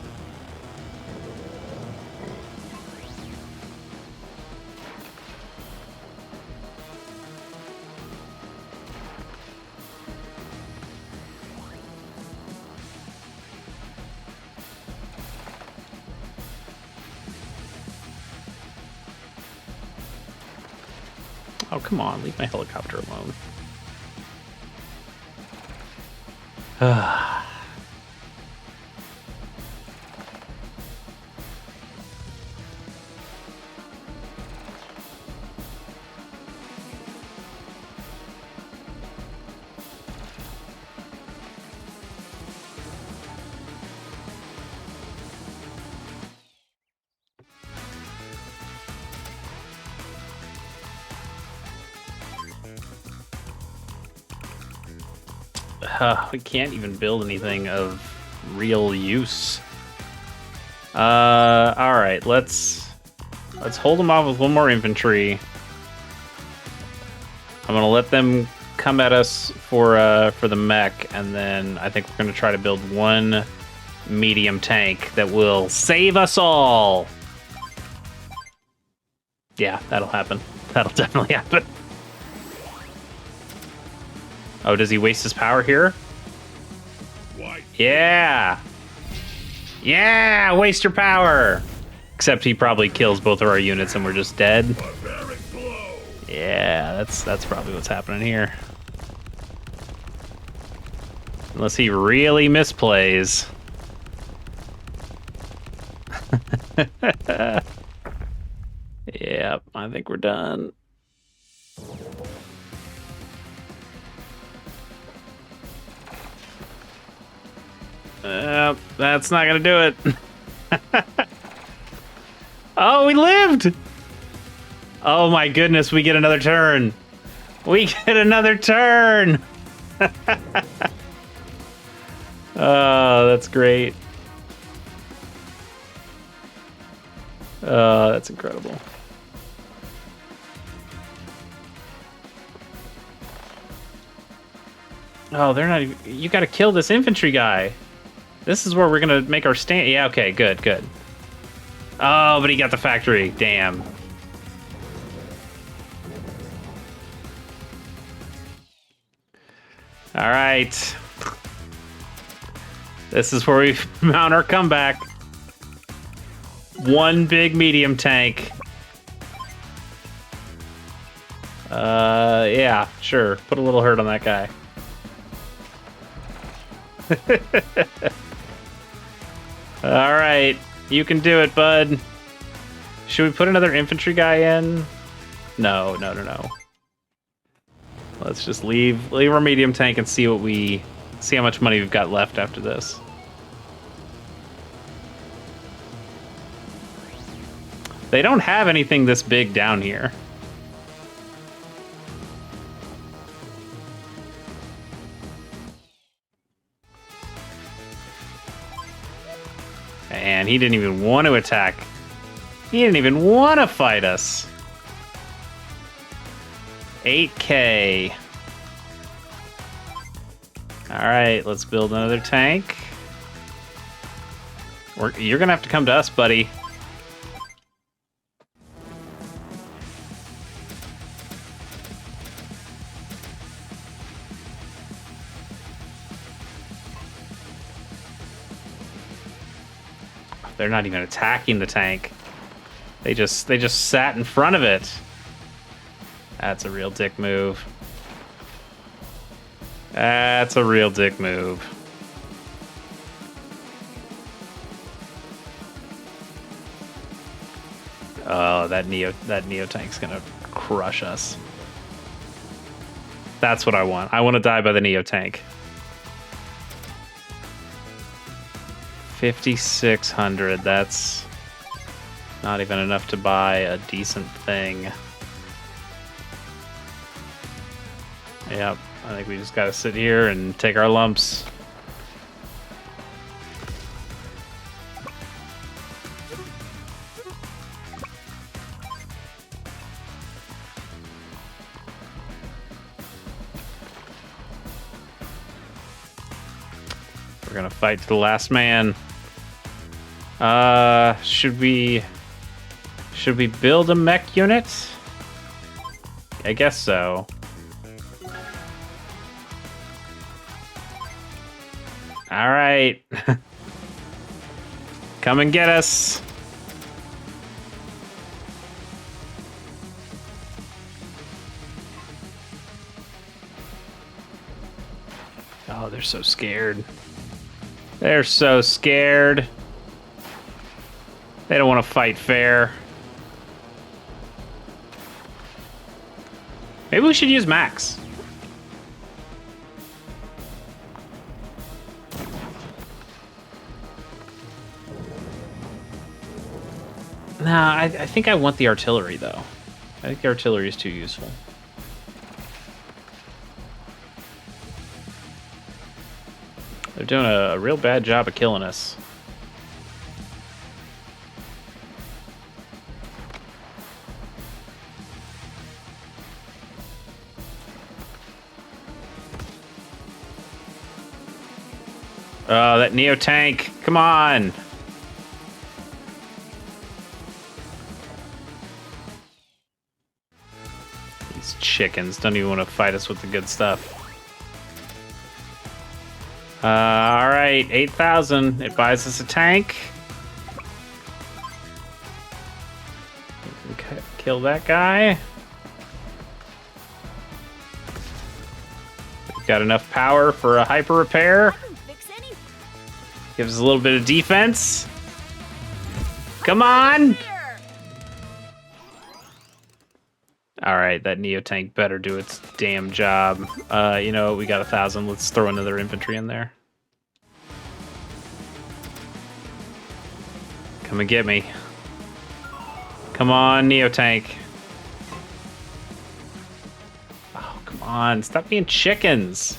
Oh, come on, leave my helicopter alone. We can't even build anything of real use. All right, let's hold them off with one more infantry. I'm gonna let them come at us for the mech, and then I think we're gonna try to build one medium tank that will save us all. Yeah, that'll happen. That'll definitely happen. Oh, does he waste his power here? Yeah! Yeah! Waste your power! Except he probably kills both of our units and we're just dead. Yeah, that's probably what's happening here. Unless he really misplays. Yep, I think we're done. That's not gonna do it. Oh, we lived! Oh my goodness, we get another turn. We get another turn! Oh, that's great. Oh, that's incredible. Oh, they're not even... You gotta kill this infantry guy. This is where we're gonna make our stand. Yeah, okay, good. Oh, but he got the factory. Damn. All right. This is where we mount our comeback. One big medium tank. Yeah, sure. Put a little hurt on that guy. All right, you can do it, bud. Should we put another infantry guy in? No. Let's just leave our medium tank and see how much money we've got left after this. They don't have anything this big down here. And he didn't even want to attack. He didn't even want to fight us. 8K. All right, let's build another tank. You're gonna have to come to us, buddy. They're not even attacking the tank. They just sat in front of it. That's a real dick move. That's a real dick move. Oh, that Neo tank's gonna crush us. That's what I want. I want to die by the Neo tank. 5,600. That's not even enough to buy a decent thing. Yep, I think we just gotta sit here and take our lumps. We're gonna fight to the last man. Should we build a mech unit? I guess so. All right. Come and get us. Oh, they're so scared. They're so scared. They don't want to fight fair. Maybe we should use Max. Nah, I think I want the artillery, though. I think the artillery is too useful. They're doing a real bad job of killing us. Oh, that Neo tank. Come on. These chickens don't even want to fight us with the good stuff. All right, 8,000. It buys us a tank. We can kill that guy. We've got enough power for a hyper repair. Gives us a little bit of defense. Come on. All right, that Neo tank better do its damn job. You know, we got 1,000. Let's throw another infantry in there. Come and get me. Come on, Neo tank. Oh, come on. Stop being chickens.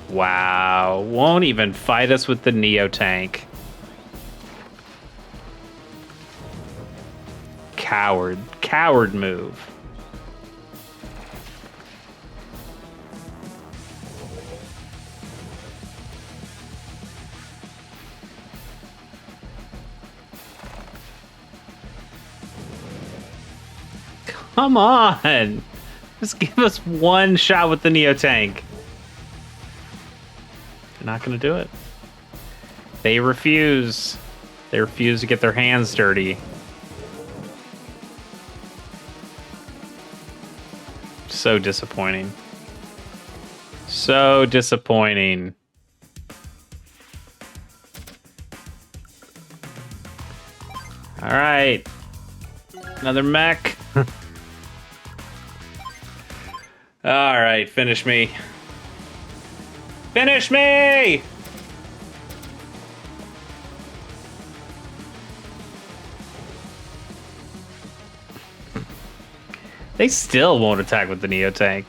Wow, won't even fight us with the Neo tank. Coward move. Come on, just give us one shot with the Neo tank. Not gonna do it. They refuse. They refuse to get their hands dirty. So disappointing. So disappointing. All right. Another mech. All right, finish me. Finish me! They still won't attack with the Neo tank.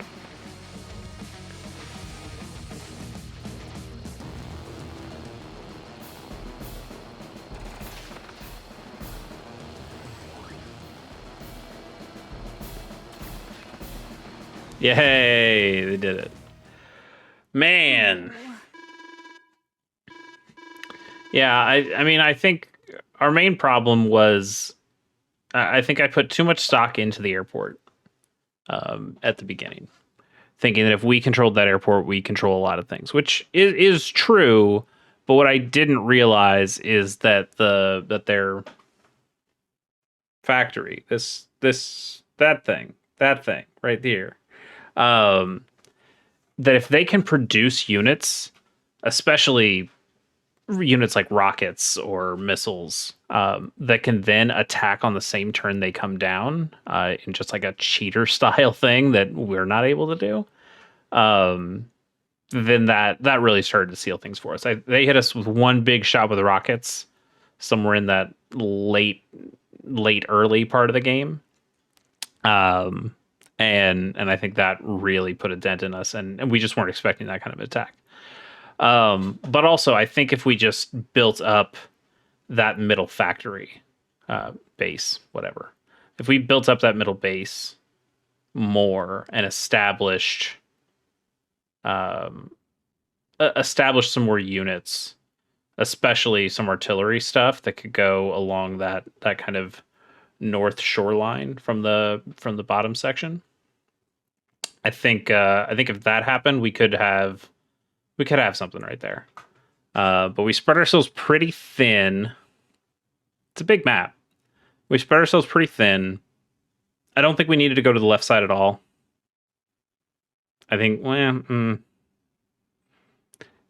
Yay! They did it. Man. Yeah, I mean, I think our main problem was I think I put too much stock into the airport at the beginning, thinking that if we controlled that airport, we control a lot of things, which is true. But what I didn't realize is that their factory, that thing right here, that if they can produce units, especially units like rockets or missiles, that can then attack on the same turn they come down, in just like a cheater style thing that we're not able to do, then that really started to seal things for us. They hit us with one big shot with the rockets somewhere in that late early part of the game. And I think that really put a dent in us, and we just weren't expecting that kind of attack. But also, I think if we just built up that middle factory base, whatever, if we built up that middle base more and established some more units, especially some artillery stuff that could go along that kind of north shoreline from the bottom section. I think if that happened, we could have something right there. But we spread ourselves pretty thin. It's a big map. We spread ourselves pretty thin. I don't think we needed to go to the left side at all. I think,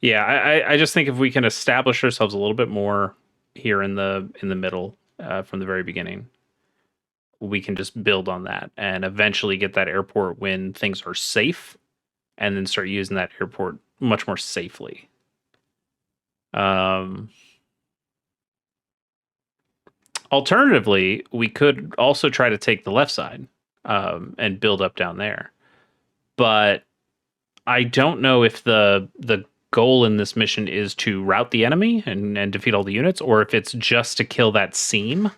yeah, I just think if we can establish ourselves a little bit more here in the middle, from the very beginning, we can just build on that and eventually get that airport when things are safe, and then start using that airport much more safely. Alternatively, we could also try to take the left side, and build up down there. But I don't know if the goal in this mission is to rout the enemy and defeat all the units, or if it's just to kill that seam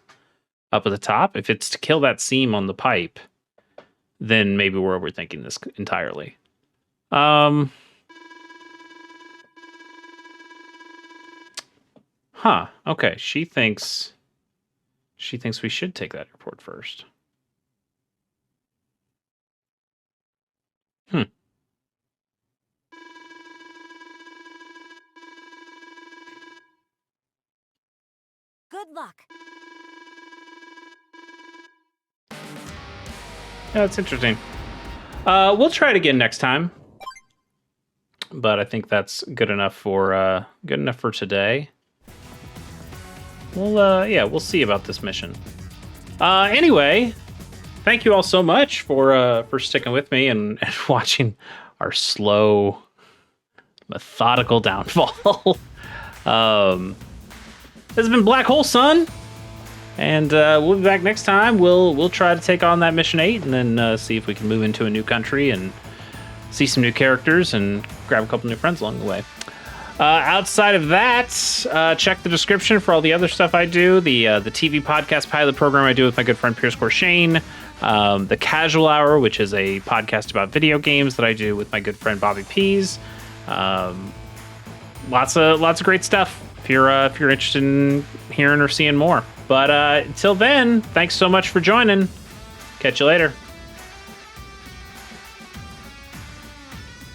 up at the top. If it's to kill that seam on the pipe, then maybe we're overthinking this entirely. Okay. She thinks we should take that airport first. Good luck. Yeah, that's interesting. We'll try it again next time. But I think that's good enough for today. We'll see about this mission. Anyway, thank you all so much for sticking with me and watching our slow, methodical downfall. This has been Black Hole Sun, and we'll be back next time. We'll try to take on that mission 8, and then see if we can move into a new country and see some new characters and grab a couple new friends along the way. Outside of that, check the description for all the other stuff I do. The TV podcast pilot program I do with my good friend Pierce Corshane. The Casual Hour, which is a podcast about video games that I do with my good friend Bobby Pease. Lots of great stuff if you're interested in hearing or seeing more. But until then, thanks so much for joining. Catch you later.